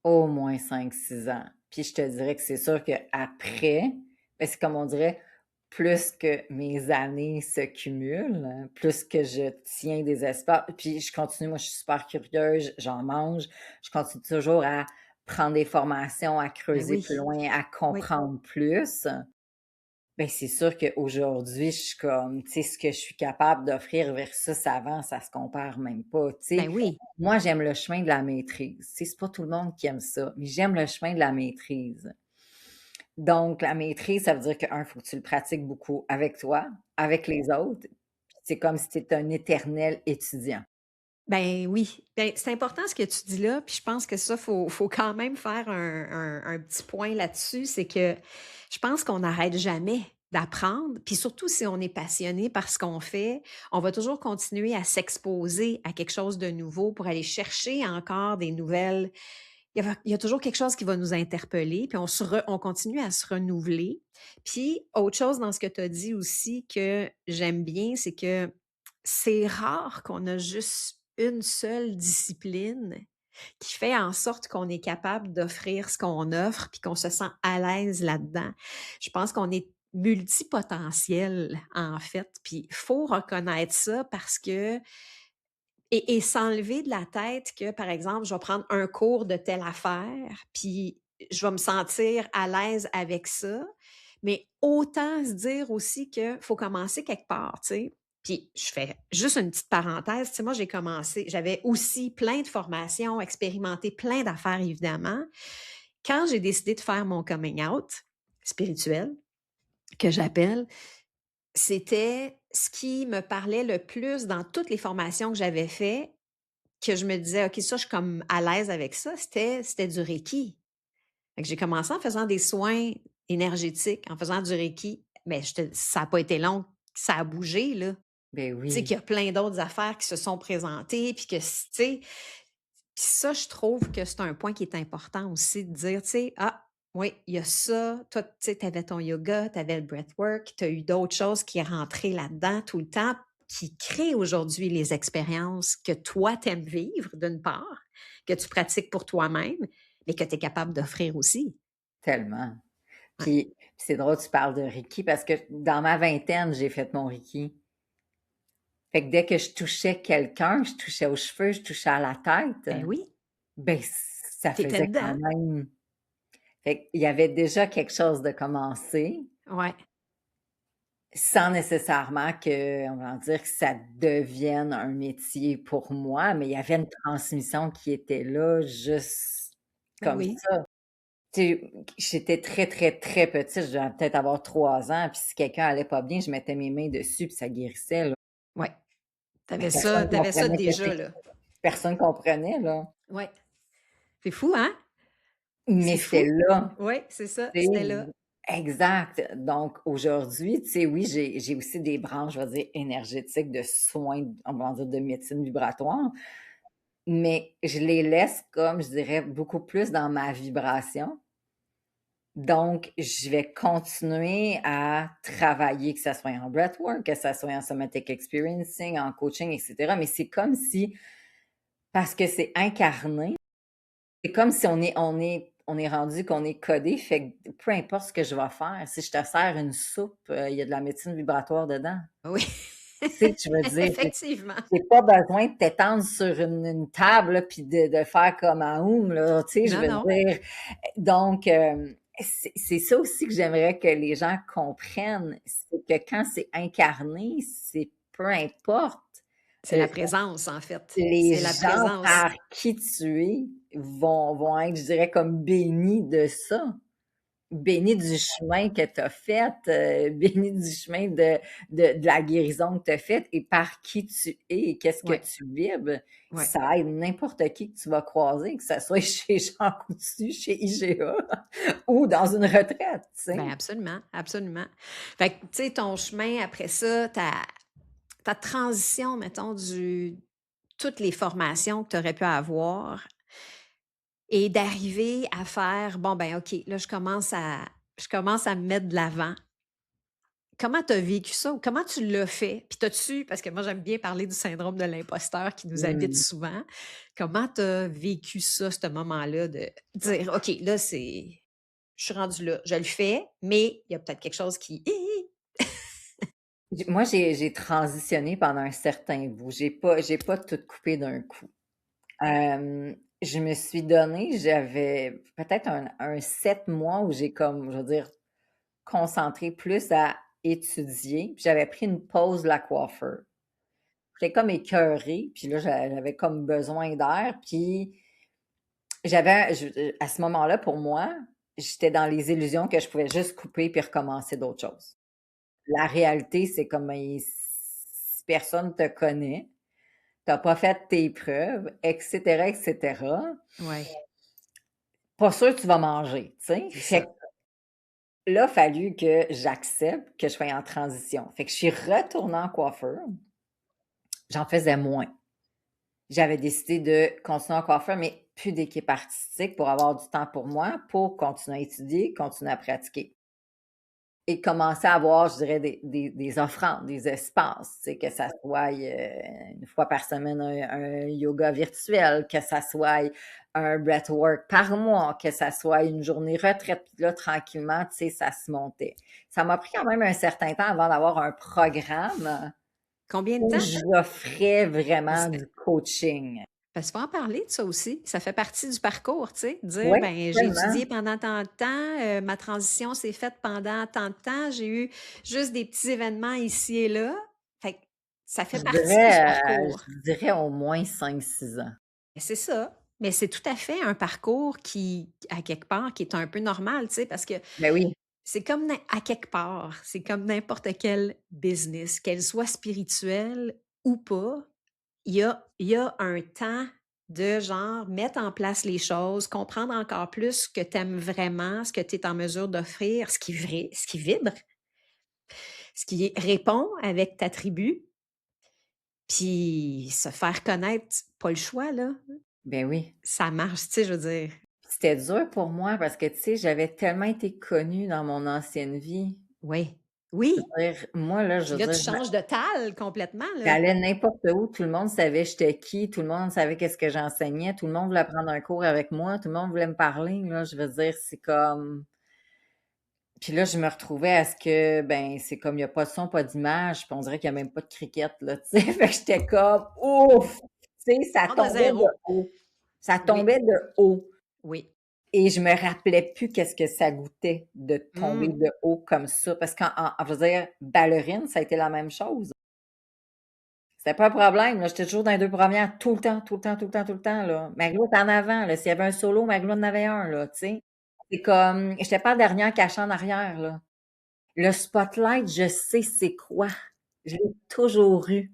Au moins 5 6 ans. Puis je te dirais que c'est sûr qu'après, ben, c'est comme on dirait, plus que mes années se cumulent, plus que je tiens des espaces puis je continue, moi je suis super curieuse, j'en mange, je continue toujours à prendre des formations, à Ben creuser plus oui, loin, à oui. comprendre plus. Ben, c'est sûr qu'aujourd'hui, je suis comme, tu sais, ce que je suis capable d'offrir versus avant, ça se compare même pas, tu sais. Ben oui. Moi, j'aime le chemin de la maîtrise. Tu sais, c'est pas tout le monde qui aime ça, mais j'aime le chemin de la maîtrise. Donc, la maîtrise, ça veut dire que, faut que tu le pratiques beaucoup avec toi, avec les autres. C'est comme si tu étais un éternel étudiant. Ben oui. Ben, c'est important ce que tu dis là, puis je pense que ça, faut quand même faire un petit point là-dessus. C'est que je pense qu'on n'arrête jamais d'apprendre, puis surtout si on est passionné par ce qu'on fait, on va toujours continuer à s'exposer à quelque chose de nouveau pour aller chercher encore des nouvelles. Il y a toujours quelque chose qui va nous interpeller, puis on continue à se renouveler. Puis autre chose dans ce que tu as dit aussi que j'aime bien, c'est que c'est rare qu'on a juste une seule discipline qui fait en sorte qu'on est capable d'offrir ce qu'on offre puis qu'on se sent à l'aise là-dedans. Je pense qu'on est multipotentiel, en fait. Puis il faut reconnaître ça parce que et s'enlever de la tête que, par exemple, je vais prendre un cours de telle affaire, puis je vais me sentir à l'aise avec ça, mais autant se dire aussi qu'il faut commencer quelque part, tu sais. Puis je fais juste une petite parenthèse, tu sais, moi j'ai commencé, j'avais aussi plein de formations, expérimenté plein d'affaires évidemment. Quand j'ai décidé de faire mon coming out spirituel, que j'appelle, c'était ce qui me parlait le plus dans toutes les formations que j'avais fait, que je me disais: «OK, ça, je suis comme à l'aise avec ça», c'était du Reiki. Fait que j'ai commencé en faisant des soins énergétiques, en faisant du Reiki, mais ça a pas été long, ça a bougé, là. Ben Tu sais, oui, qu'il y a plein d'autres affaires qui se sont présentées, puis que tu sais, puis ça, je trouve que c'est un point qui est important aussi de dire, tu sais: «Ah, oui, il y a ça». Toi, tu sais, tu avais ton yoga, tu avais le breathwork, tu as eu d'autres choses qui rentraient là-dedans tout le temps, qui créent aujourd'hui les expériences que toi, tu aimes vivre, d'une part, que tu pratiques pour toi-même, mais que tu es capable d'offrir aussi. tellement. Ouais. Puis c'est drôle, tu parles de Reiki parce que dans ma vingtaine, j'ai fait mon Reiki. Fait que dès que je touchais quelqu'un, je touchais aux cheveux, je touchais à la tête, Ben oui, ben ça tu étais faisait quand dedans. même fait qu'il y avait déjà quelque chose de commencé, Ouais. sans nécessairement que, on va dire que ça devienne un métier pour moi, mais il y avait une transmission qui était là juste Ben comme oui. ça. Tu sais, j'étais très, très, très petite, je devais peut-être avoir 3 ans, puis si quelqu'un allait pas bien, je mettais mes mains dessus, puis ça guérissait, là. Ouais. Mais personne Tu avais ça comprenait qu'est-ce déjà, que là. personne comprenait, là. Ouais. C'est fou, hein? Mais C'est c'était fou. là, Oui, c'est ça, tu sais? c'était là. Exact. Donc aujourd'hui, tu sais, oui, j'ai aussi des branches, je vais dire, énergétiques de soins, on va dire de médecine vibratoire, mais je les laisse comme, je dirais, beaucoup plus dans ma vibration. Donc, je vais continuer à travailler, que ça soit en breathwork, que ça soit en somatic experiencing, en coaching, et cetera. Mais c'est comme si, parce que c'est incarné, c'est comme si on est rendu qu'on est codé, fait que peu importe ce que je vais faire, si je te sers une soupe, il y a de la médecine vibratoire dedans. Oui. Tu sais que je veux dire? Fait que Effectivement. j'ai pas besoin de t'étendre sur une table, là, puis de faire comme à Oum, là, tu sais, je Non, veux non, dire? Donc, c'est ça aussi que j'aimerais que les gens comprennent, c'est que quand c'est incarné, c'est peu importe, c'est la présence, en fait. les C'est la gens présence. par qui tu es vont être, je dirais, comme bénis de ça. Bénis du chemin que tu as fait, bénis du chemin de la guérison que tu as faite et par qui tu es et qu'est-ce que Ouais, tu vibres. ouais. Ça aide n'importe qui que tu vas croiser, que ça soit chez Jean Coutu, chez IGA ou dans une retraite, tu sais? Ben absolument, absolument. Fait que, tu sais, ton chemin après ça, ta transition, mettons, toutes les formations que tu aurais pu avoir et d'arriver à faire, bon, ben, OK, là, je commence à me mettre de l'avant. Comment tu as vécu ça ou comment tu l'as fait? Puis t'as-tu, parce que moi j'aime bien parler du syndrome de l'imposteur qui nous habite Mmh. souvent. Comment tu as vécu ça, ce moment-là de dire OK, là je suis rendue là, je le fais, mais il y a peut-être quelque chose qui Moi, j'ai transitionné pendant un certain bout. J'ai pas tout coupé d'un coup. Je me suis donné, j'avais peut-être un 7 mois où j'ai comme, je veux dire, concentré plus à étudier. Puis j'avais pris une pause de la coiffeur. J'étais comme écœurée, puis là, j'avais comme besoin d'air. Puis à ce moment-là, pour moi, j'étais dans les illusions que je pouvais juste couper puis recommencer d'autres choses. La réalité, c'est comme ben, si personne te connaît, t'as pas fait tes preuves, et cetera, et cetera, Ouais, pas sûr que tu vas manger, tu sais? c'est Fait ça. que là, fallu que j'accepte que je sois en transition. Fait que je suis retournée en coiffeur, j'en faisais moins. J'avais décidé de continuer en coiffeur, mais plus d'équipe artistique pour avoir du temps pour moi, pour continuer à étudier, continuer à pratiquer. et commencer à avoir, je dirais, des offrandes, des espaces, tu sais, que ça soit, une fois par semaine un yoga virtuel, que ça soit un breathwork par mois, que ça soit une journée retraite. Puis là, tranquillement, tu sais, ça se montait. Ça m'a pris quand même un certain temps avant d'avoir un programme Combien de où temps? j'offrais vraiment C'est du coaching. parce qu'il faut en parler de ça aussi. Ça fait partie du parcours, tu sais. Dire, Oui, ben, j'ai tellement. étudié pendant tant de temps, ma transition s'est faite pendant tant de temps, j'ai eu juste des petits événements ici et là. Fait que ça fait Je partie du dirais, parcours. je dirais au moins 5 6 ans. Et c'est ça. Mais c'est tout à fait un parcours qui, à quelque part, qui est un peu normal, tu sais, parce que Ben oui, c'est comme à quelque part, c'est comme n'importe quel business, qu'elle soit spirituelle ou pas, il y a un temps de genre mettre en place les choses, comprendre encore plus ce que tu aimes vraiment, ce que tu es en mesure d'offrir, ce qui est vrai, ce qui vibre, ce qui répond avec ta tribu, puis se faire connaître, pas le choix, là. ben oui. Ça marche, tu sais, je veux dire. C'était dur pour moi parce que, tu sais, j'avais tellement été connue dans mon ancienne vie. Oui. Je Oui. veux dire, moi, là, je Puis veux là, tu dire, changes de tal complètement, là. j'allais n'importe où, tout le monde savait j'étais qui, tout le monde savait qu'est-ce que j'enseignais, tout le monde voulait prendre un cours avec moi, tout le monde voulait me parler, là. Je veux dire, c'est comme. Puis là, je me retrouvais à ce que, ben, c'est comme il n'y a pas de son, pas d'image, puis on dirait qu'il n'y a même pas de cricket, là, tu sais. Fait que j'étais comme, ouf! Tu sais, ça On de tombait de zéro. haut. Ça Oui. tombait de haut. Oui. Et je me rappelais plus qu'est-ce que ça goûtait de tomber Mmh. de haut comme ça. Parce je veux dire, ballerine, ça a été la même chose. C'était pas un problème, là. J'étais toujours dans les 2 premières, tout le temps, tout le temps, tout le temps, tout le temps, là. Marie-Lou était en avant, là. S'il y avait un solo, Marie-Lou en avait un, là, tu sais. C'est comme, j'étais pas la dernière cachée en arrière, là. Le spotlight, je sais c'est quoi. Je l'ai toujours eu.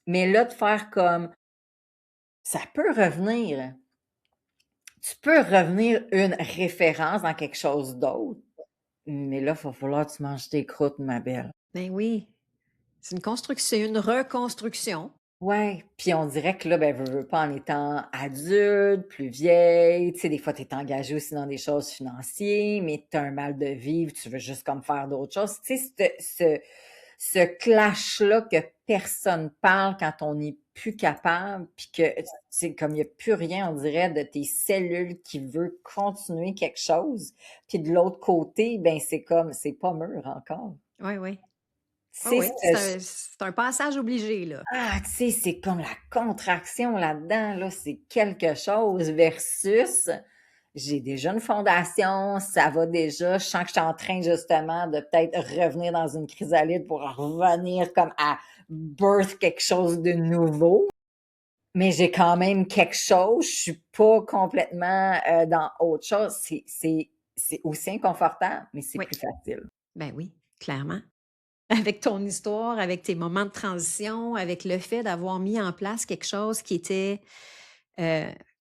Mais là, de faire comme, ça peut revenir. Tu peux revenir une référence dans quelque chose d'autre. Mais là, il va falloir que tu manges tes croûtes, ma belle. Ben oui. C'est une construction, une reconstruction. Ouais, puis on dirait que là, ben, veux pas, en étant adulte, plus vieille, tu sais, des fois, tu es engagée aussi dans des choses financières, mais tu as un mal de vivre, tu veux juste comme faire d'autres choses. Tu sais, ce clash-là que personne parle quand on n'est plus capable, puis que c'est comme il n'y a plus rien, on dirait, de tes cellules qui veut continuer quelque chose. Puis de l'autre côté, ben c'est comme, c'est pas mûr encore. Oui, oui. Tu Oui, sais, oui. C'est un passage obligé, là. tu sais, c'est comme la contraction là-dedans, là, c'est quelque chose versus j'ai déjà une fondation, ça va déjà, je sens que je suis en train justement de peut-être revenir dans une chrysalide pour revenir comme à birth quelque chose de nouveau, mais j'ai quand même quelque chose, je suis pas complètement dans autre chose. C'est aussi inconfortable, mais c'est Oui. plus facile. Ben oui, clairement. Avec ton histoire, avec tes moments de transition, avec le fait d'avoir mis en place quelque chose qui était, puis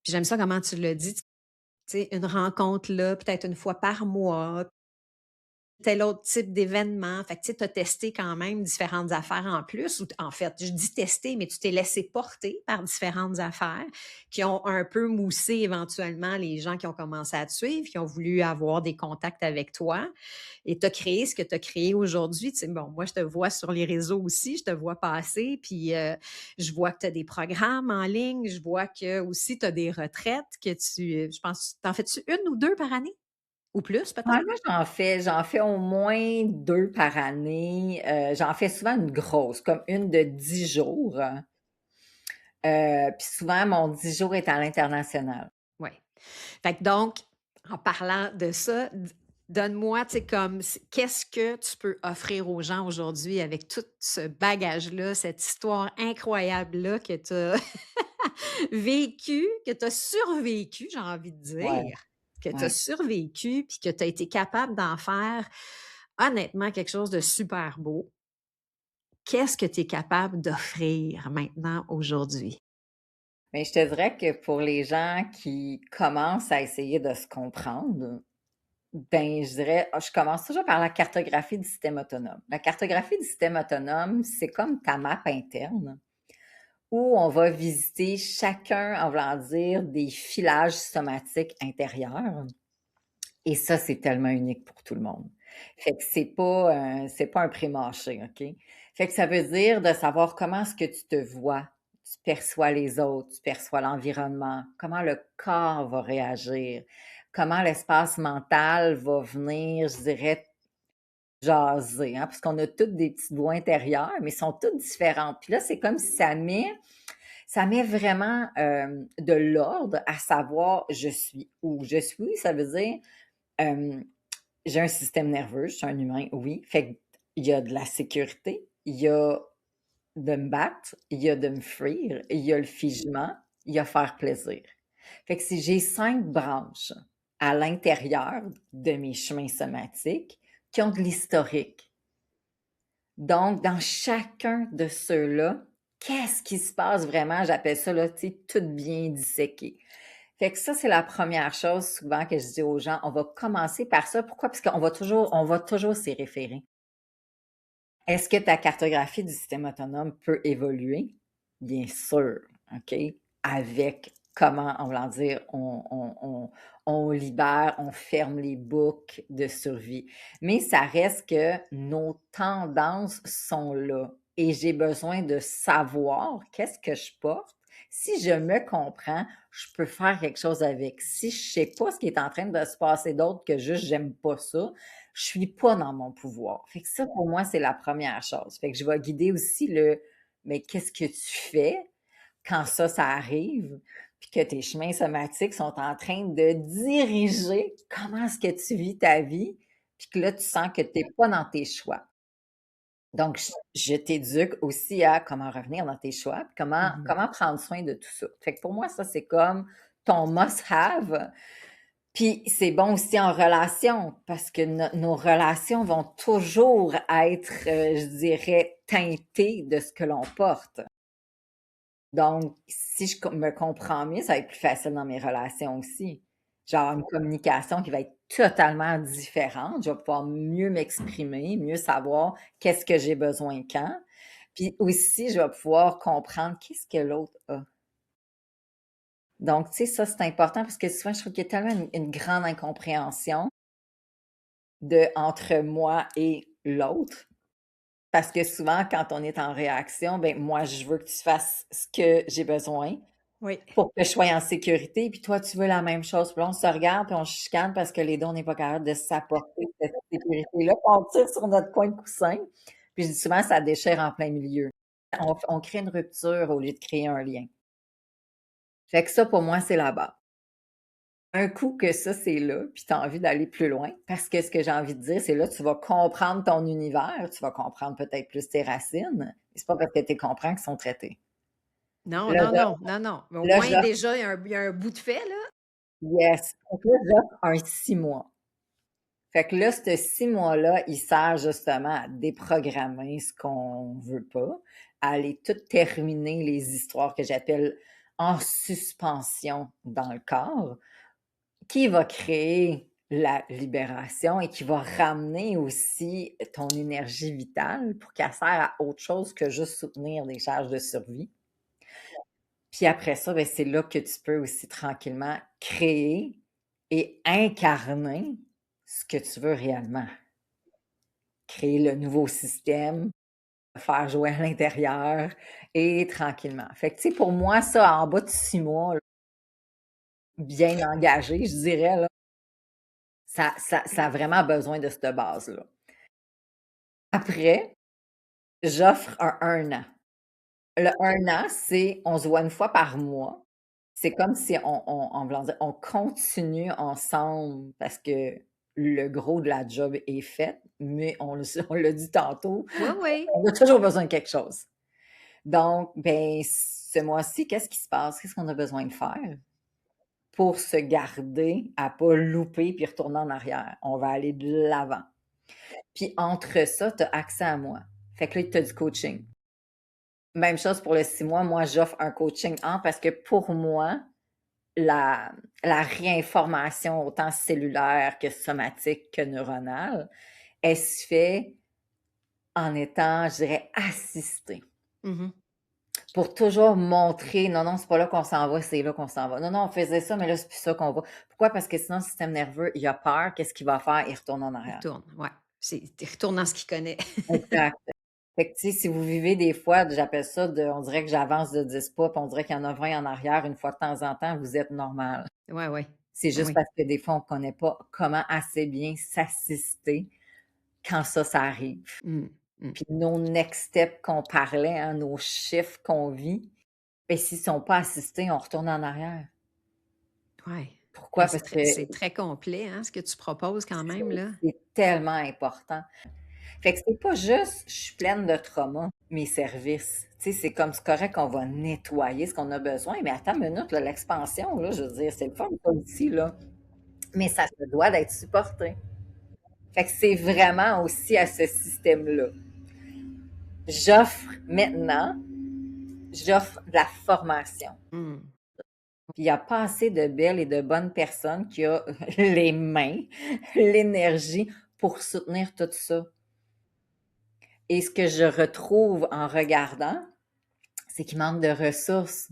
j'aime ça comment tu l'as dit, tu sais, une rencontre là, peut-être une fois par mois, tel autre type d'événement. Fait que tu sais, as testé quand même différentes affaires en plus. Ou en fait, je dis tester, mais tu t'es laissé porter par différentes affaires qui ont un peu moussé éventuellement les gens qui ont commencé à te suivre, qui ont voulu avoir des contacts avec toi. Et tu as créé ce que tu as créé aujourd'hui. Tu sais, bon, moi, je te vois sur les réseaux aussi, je te vois passer, puis je vois que tu as des programmes en ligne, je vois que aussi tu as des retraites que je pense, t'en fais-tu une ou deux par année? Ou plus Ouais, peut-être? moi, j'en fais au moins 2 par année. J'en fais souvent une grosse, comme une de 10 jours. Puis souvent, mon 10 jours est à l'international. Oui. Fait que donc, en parlant de ça, donne-moi, tu sais, comme, qu'est-ce que tu peux offrir aux gens aujourd'hui avec tout ce bagage-là, cette histoire incroyable-là que tu as vécue, que tu as survécu, j'ai envie de Ouais, dire, que tu as ouais. survécu, puis que tu as été capable d'en faire, honnêtement, quelque chose de super beau. Qu'est-ce que tu es capable d'offrir maintenant, aujourd'hui? Mais je te dirais que pour les gens qui commencent à essayer de se comprendre, ben, je dirais, je commence toujours par la cartographie du système autonome. La cartographie du système autonome, c'est comme ta map interne où on va visiter chacun, en voulant dire, des filages somatiques intérieurs. Et ça, c'est tellement unique pour tout le monde. Fait que c'est pas un pré-mâché, OK? Fait que ça veut dire de savoir comment est-ce que tu te vois, tu perçois les autres, tu perçois l'environnement, comment le corps va réagir, comment l'espace mental va venir, je dirais, jaser, hein, parce qu'on a toutes des petites voix intérieures, mais sont toutes différentes. Puis là, c'est comme si ça met vraiment, de l'ordre à savoir: «Je suis où?» Je suis où, ça veut dire, hem j'ai un système nerveux, je suis un humain, oui. Fait qu'il y a de la sécurité, il y a de me battre, il y a de me fuir, il y a le figement, il y a faire plaisir. Fait que si j'ai 5 branches à l'intérieur de mes chemins somatiques qui ont de l'historique. Donc, dans chacun de ceux-là, qu'est-ce qui se passe vraiment? J'appelle ça, là, tu sais, tout bien disséqué. Fait que ça, c'est la première chose souvent que je dis aux gens. On va commencer par ça. Pourquoi? Parce on va toujours s'y référer. Est-ce que ta cartographie du système autonome peut évoluer? Bien sûr, OK? Avec comment, on va dire, on libère, on ferme les boucles de survie. Mais ça reste que nos tendances sont là et j'ai besoin de savoir qu'est-ce que je porte. Si je me comprends, je peux faire quelque chose avec. Si je sais pas ce qui est en train de se passer d'autre que juste j'aime pas ça, je suis pas dans mon pouvoir. Fait que ça, pour moi, c'est la première chose. Fait que je vais guider aussi mais qu'est-ce que tu fais quand ça arrive, puis que tes chemins somatiques sont en train de diriger comment est-ce que tu vis ta vie, puis que là, tu sens que tu es pas dans tes choix. Donc, je t'éduque aussi à comment revenir dans tes choix, puis Mmh. comment prendre soin de tout ça. Fait que pour moi, ça, c'est comme ton must-have. Puis c'est bon aussi en relation parce que nos relations vont toujours être, je dirais, teintées de ce que l'on porte. Donc, si me comprends mieux, ça va être plus facile dans mes relations aussi. Genre une communication qui va être totalement différente. Je vais pouvoir mieux m'exprimer, mieux savoir qu'est-ce que j'ai besoin quand. Puis aussi, je vais pouvoir comprendre qu'est-ce que l'autre a. Donc, tu sais, ça, c'est important parce que souvent, je trouve qu'il y a tellement une grande incompréhension entre moi et l'autre. Parce que souvent, quand on est en réaction, ben moi, je veux que tu fasses ce que j'ai besoin Oui. pour que je sois en sécurité, puis toi, tu veux la même chose. Puis là, on se regarde, puis on se chicane parce que les 2, on n'est pas capable de s'apporter cette sécurité-là, puis on tire sur notre coin de coussin. Puis je dis souvent, ça déchire en plein milieu. On crée une rupture au lieu de créer un lien. Fait que ça, pour moi, c'est la base. Un coup que ça, c'est là, puis tu as envie d'aller plus loin, parce que ce que j'ai envie de dire, c'est là, tu vas comprendre ton univers, tu vas comprendre peut-être plus tes racines, mais c'est pas parce que tu comprends qu'ils sont traités. Non, Là, non, non, non, non. Mais au là, moins, j'offre déjà, il y a un bout de fait, là. yes, donc là, j'offre un 6 mois. Fait que là, ce 6 mois-là, il sert justement à déprogrammer ce qu'on veut pas, à aller tout terminer les histoires que j'appelle en suspension dans le corps, qui va créer la libération et qui va ramener aussi ton énergie vitale pour qu'elle sert à autre chose que juste soutenir des charges de survie. Puis après ça, ben, c'est là que tu peux aussi tranquillement créer et incarner ce que tu veux réellement. Créer le nouveau système, faire jouer à l'intérieur et tranquillement. Fait que, tu sais, pour moi, ça, en bas de 6 mois, là, bien engagé, je dirais, là, ça a vraiment besoin de cette base-là. Après, j'offre un an. Le un an, c'est on se voit une fois par mois. C'est comme si en voulant dire, on continue ensemble parce que le gros de la job est fait, mais on l'a dit tantôt, Oui, oui. on a toujours besoin de quelque chose. Donc, ben, ce mois-ci, qu'est-ce qui se passe? Qu'est-ce qu'on a besoin de faire pour se garder à pas louper puis retourner en arrière? On va aller de l'avant. Puis entre ça, tu as accès à moi. Fait que là, tu as du coaching. Même chose pour le 6 mois, moi, j'offre un coaching parce que pour moi, la la réinformation autant cellulaire que somatique que neuronale, elle se fait en étant, je dirais, assistée. Mmh. Pour toujours montrer: «Non, non, c'est pas là qu'on s'en va, c'est là qu'on s'en va. Non, non, on faisait ça, mais là, c'est plus ça qu'on va». Pourquoi? Parce que sinon, le système nerveux, il a peur, qu'est-ce qu'il va faire? Il retourne en Il arrière. tourne, ouais. Il retourne dans ce qu'il connaît. Exact. Fait que, tu sais, si vous vivez des fois, j'appelle ça on dirait que j'avance de 10 pas, puis on dirait qu'il y en a 20 en arrière, une fois de temps en temps, vous êtes normal. Ouais, ouais. C'est juste Oui. parce que des fois, on connaît pas comment assez bien s'assister quand ça arrive. Mmh. Mmh. Puis nos next steps qu'on parlait, hein, nos chiffres qu'on vit, ben s'ils sont pas assistés, on retourne en arrière. Ouais. Pourquoi? Parce que C'est très complet, hein, ce que tu proposes quand même, là. c'est tellement important. Fait que c'est pas juste je suis pleine de trauma, mes services. Tu sais, c'est comme c'est correct qu'on va nettoyer ce qu'on a besoin, mais attends une minute, là, l'expansion, là, je veux dire, c'est le fun ça aussi, là. Mais ça se doit d'être supporté. Fait que c'est vraiment aussi à ce système-là. J'offre maintenant, j'offre de la formation. Mmh. Puis il y a pas assez de belles et de bonnes personnes qui ont les mains, l'énergie pour soutenir tout ça. Et ce que je retrouve en regardant, c'est qu'il manque de ressources.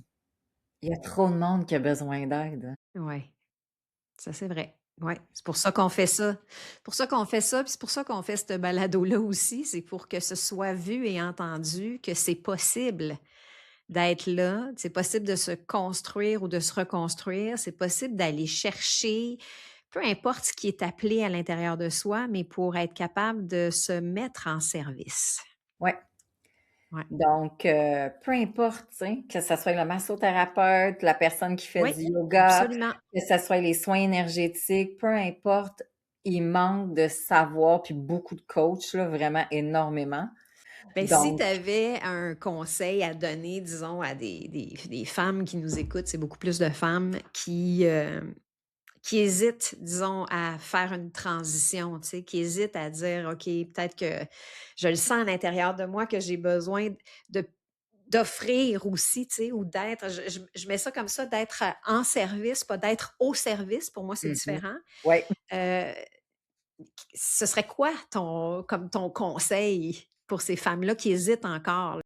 Il y a trop de monde qui a besoin d'aide. Ouais, ça, c'est vrai. Ouais, c'est pour ça qu'on fait ça. C'est pour ça qu'on fait ça, puis c'est pour ça qu'on fait ce balado-là aussi. C'est pour que ce soit vu et entendu que c'est possible d'être là, c'est possible de se construire ou de se reconstruire, c'est possible d'aller chercher, peu importe ce qui est appelé à l'intérieur de soi, mais pour être capable de se mettre en service. Ouais. Ouais. Donc, peu importe, tu sais, que ça soit le massothérapeute, la personne qui fait Oui, du yoga, absolument. que ça soit les soins énergétiques, peu importe, il manque de savoir, puis beaucoup de coachs, là, vraiment énormément. Ben, si Donc, tu avais un conseil à donner, disons, à des femmes qui nous écoutent, c'est beaucoup plus de femmes qui hésitent, disons, à faire une transition, tu sais, qui hésitent à dire, OK, peut-être que je le sens à l'intérieur de moi que j'ai besoin de d'offrir aussi, tu sais, ou d'être, je mets ça comme ça, d'être en service, pas d'être au service. Pour moi, c'est mmh différent. ouais. Euh, Ce serait quoi comme ton conseil pour ces femmes-là qui hésitent encore, là?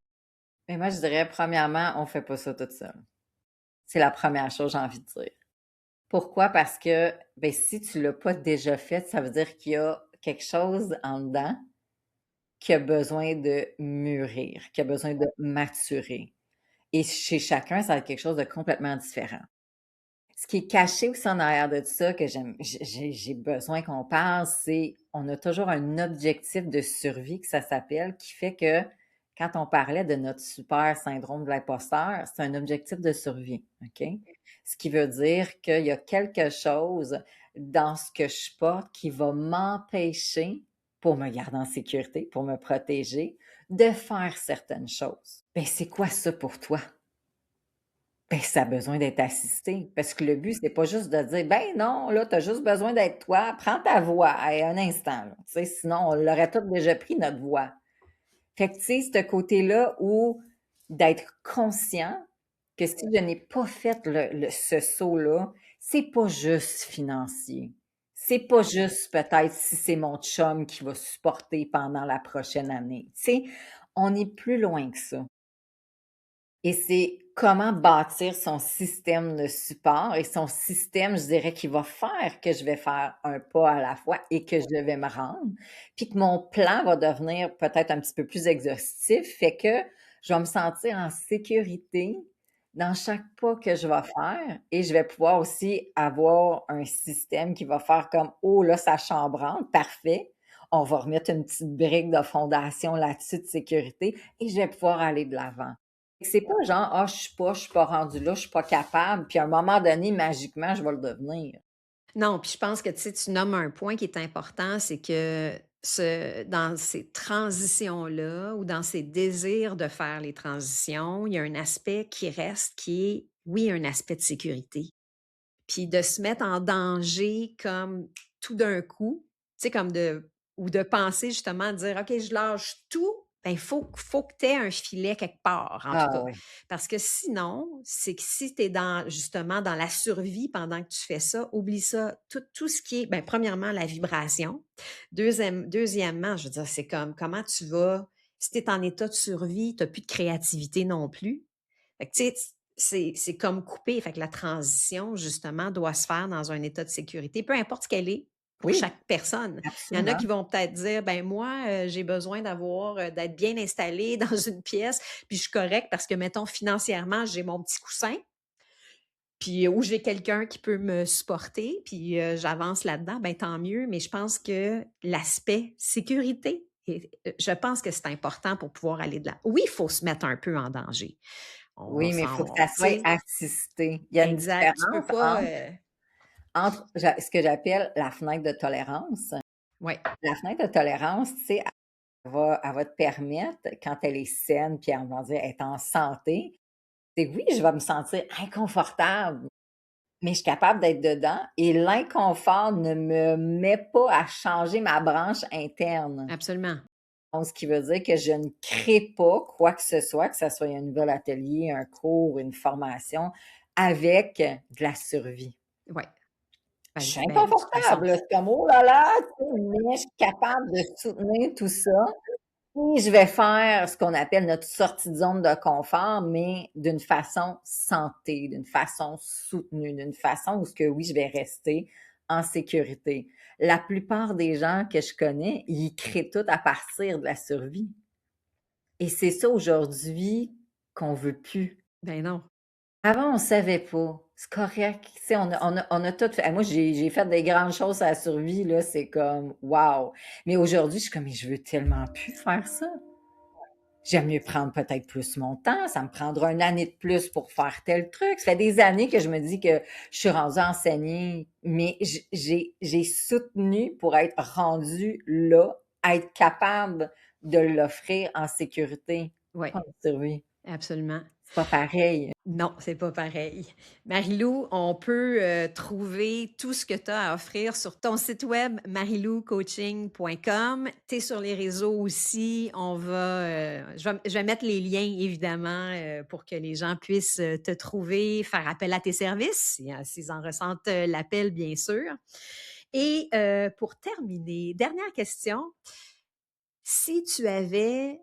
Mais moi, je dirais, premièrement, on fait pas ça toute seule. C'est la première chose, j'ai envie de dire. Pourquoi? Parce que, ben, si tu l'as pas déjà fait, ça veut dire qu'il y a quelque chose en dedans qui a besoin de mûrir, qui a besoin de maturer. Et chez chacun, ça va être quelque chose de complètement différent. Ce qui est caché aussi en arrière de ça, que j'ai besoin qu'on parle, c'est on a toujours un objectif de survie, que ça s'appelle, qui fait que quand on parlait de notre super syndrome de l'imposteur, c'est un objectif de survie, OK? Ce qui veut dire qu'il y a quelque chose dans ce que je porte qui va m'empêcher, pour me garder en sécurité, pour me protéger, de faire certaines choses. Ben, c'est quoi ça pour toi? Ben, ça a besoin d'être assisté parce que le but, c'est pas juste de dire: «Ben non, là, tu as juste besoin d'être toi, prends ta voix, hey, un instant, là», tu sais? Sinon, on l'aurait tous déjà pris notre voix. Fait que, tu sais, ce côté-là où d'être conscient que si je n'ai pas fait ce saut-là, c'est pas juste financier. C'est pas juste peut-être si c'est mon chum qui va supporter pendant la prochaine année. Tu sais, on est plus loin que ça. Et c'est comment bâtir son système de support et son système, je dirais, qui va faire que je vais faire un pas à la fois et que je vais me rendre, puis que mon plan va devenir peut-être un petit peu plus exhaustif, fait que je vais me sentir en sécurité dans chaque pas que je vais faire et je vais pouvoir aussi avoir un système qui va faire comme: «Oh là, ça chambrante, parfait. On va remettre une petite brique de fondation là-dessus de sécurité et je vais pouvoir aller de l'avant». C'est pas genre: «Ah, je suis pas rendu là, je suis pas capable, puis à un moment donné, magiquement, je vais le devenir». Non, puis je pense que, tu sais, tu nommes un point qui est important, c'est que dans ces transitions-là ou dans ces désirs de faire les transitions, il y a un aspect qui reste qui est, oui, un aspect de sécurité. Puis de se mettre en danger comme tout d'un coup, tu sais, comme ou de penser justement, de dire: «OK, je lâche tout», ben, faut que tu aies un filet quelque part, en tout Ah cas. ouais. Parce que sinon, c'est que si tu es justement, dans la survie pendant que tu fais ça, oublie ça. Tout ce qui est, ben, premièrement, la vibration. Deuxièmement, je veux dire, c'est comme, comment tu vas si tu es en état de survie, tu as plus de créativité non plus. Fait que, tu sais, c'est comme coupé. Fait que la transition, justement, doit se faire dans un état de sécurité, peu importe ce qu'elle est. pour Oui, chaque personne. Il y en a absolument. qui vont peut-être dire, ben moi, j'ai besoin d'être bien installé dans une pièce, puis je suis correct parce que, mettons, financièrement, j'ai mon petit coussin, puis où j'ai quelqu'un qui peut me supporter, puis j'avance là-dedans, ben tant mieux. Mais je pense que l'aspect sécurité, je pense que c'est important pour pouvoir aller de là. Oui, il faut se mettre un peu en danger. On Oui, mais il faut que s'en, ça tu soit sais, assisté. Il y a une exact. Tu peux différence pas. entre ce que j'appelle la fenêtre de tolérance. Ouais, La fenêtre de tolérance, tu sais, elle va te permettre, quand elle est saine, puis on va dire, elle est en santé, c'est oui, je vais me sentir inconfortable, mais je suis capable d'être dedans et l'inconfort ne me met pas à changer ma branche interne. absolument. Donc, ce qui veut dire que je ne crée pas quoi que ce soit un nouvel atelier, un cours, une formation, avec de la survie. Ouais. Je suis Ben, de toute façon. inconfortable, là, c'est comme: «Oh là là!» tu sais, mais je suis capable de soutenir tout ça. Et je vais faire ce qu'on appelle notre sortie de zone de confort, mais d'une façon santé, d'une façon soutenue, d'une façon où ce que oui, je vais rester en sécurité. La plupart des gens que je connais, ils créent tout à partir de la survie. Et c'est ça aujourd'hui qu'on veut plus. Ben non. Avant, on savait pas. C'est correct. Tu sais, on a tout fait. Moi, j'ai fait des grandes choses à la survie, là. C'est comme, wow. Mais aujourd'hui, je suis comme, mais je veux tellement plus faire ça. J'aime mieux prendre peut-être plus mon temps. Ça me prendra une année de plus pour faire tel truc. Ça fait des années que je me dis que je suis rendue enseignée, mais j'ai soutenu pour être rendue là, être capable de l'offrir en sécurité, Ouais, pas en survie. absolument. C'est pas pareil. Non, c'est pas pareil. Marilou, on peut trouver tout ce que tu as à offrir sur ton site web mariloucoaching.com. Tu es sur les réseaux aussi. Je vais mettre les liens, évidemment, pour que les gens puissent te trouver, faire appel à tes services, s'ils en ressentent l'appel, bien sûr. Et pour terminer, dernière question. Si tu avais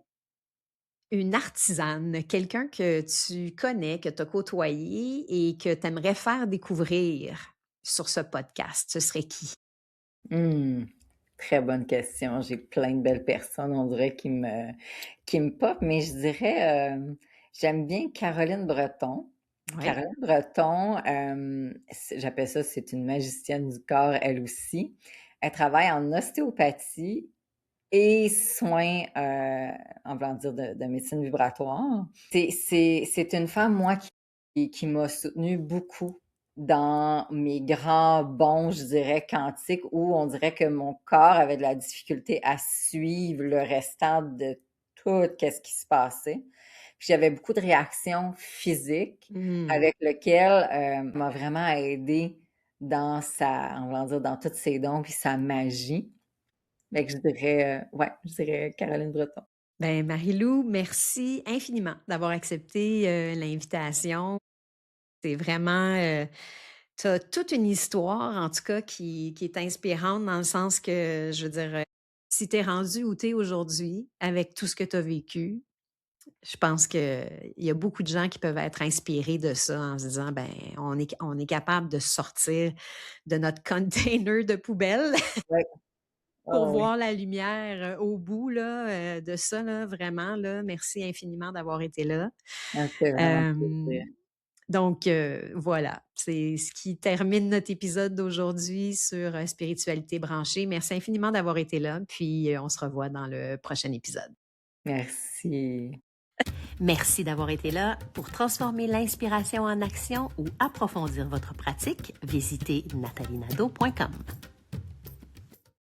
une artisane, quelqu'un que tu connais, que tu as côtoyé et que tu aimerais faire découvrir sur ce podcast, ce serait qui? Mmh. Très bonne question. J'ai plein de belles personnes, on dirait, qui me pop, mais je dirais, j'aime bien Caroline Breton. Oui. Caroline Breton, j'appelle ça, c'est une magicienne du corps, elle aussi. Elle travaille en ostéopathie et soins, en voulant dire de médecine vibratoire. C'est une femme, moi, qui m'a soutenue beaucoup dans mes grands bonds, je dirais, quantiques, où on dirait que mon corps avait de la difficulté à suivre le restant de tout qu'est-ce qui se passait. Puis j'avais beaucoup de réactions physiques Mmh. avec lequel, m'a vraiment aidée dans on va dire, dans tous ses dons puis sa magie. Fait que je dirais, ouais, je dirais Caroline Breton. Ben, Marilou, merci infiniment d'avoir accepté l'invitation. C'est vraiment, tu as toute une histoire, en tout cas, qui est inspirante dans le sens que, je veux dire, si tu es rendu où tu es aujourd'hui avec tout ce que tu as vécu, je pense qu'il y a beaucoup de gens qui peuvent être inspirés de ça en se disant, ben, on est capable de sortir de notre container de poubelle Ouais, pour ah oui. voir la lumière au bout là, de ça, là, vraiment. Là, merci infiniment d'avoir été là. Ah, c'est vraiment un Euh, plaisir. donc, voilà, c'est ce qui termine notre épisode d'aujourd'hui sur spiritualité branchée. Merci infiniment d'avoir été là, puis on se revoit dans le prochain épisode. Merci. Merci d'avoir été là. Pour transformer l'inspiration en action ou approfondir votre pratique, visitez natalinado.com.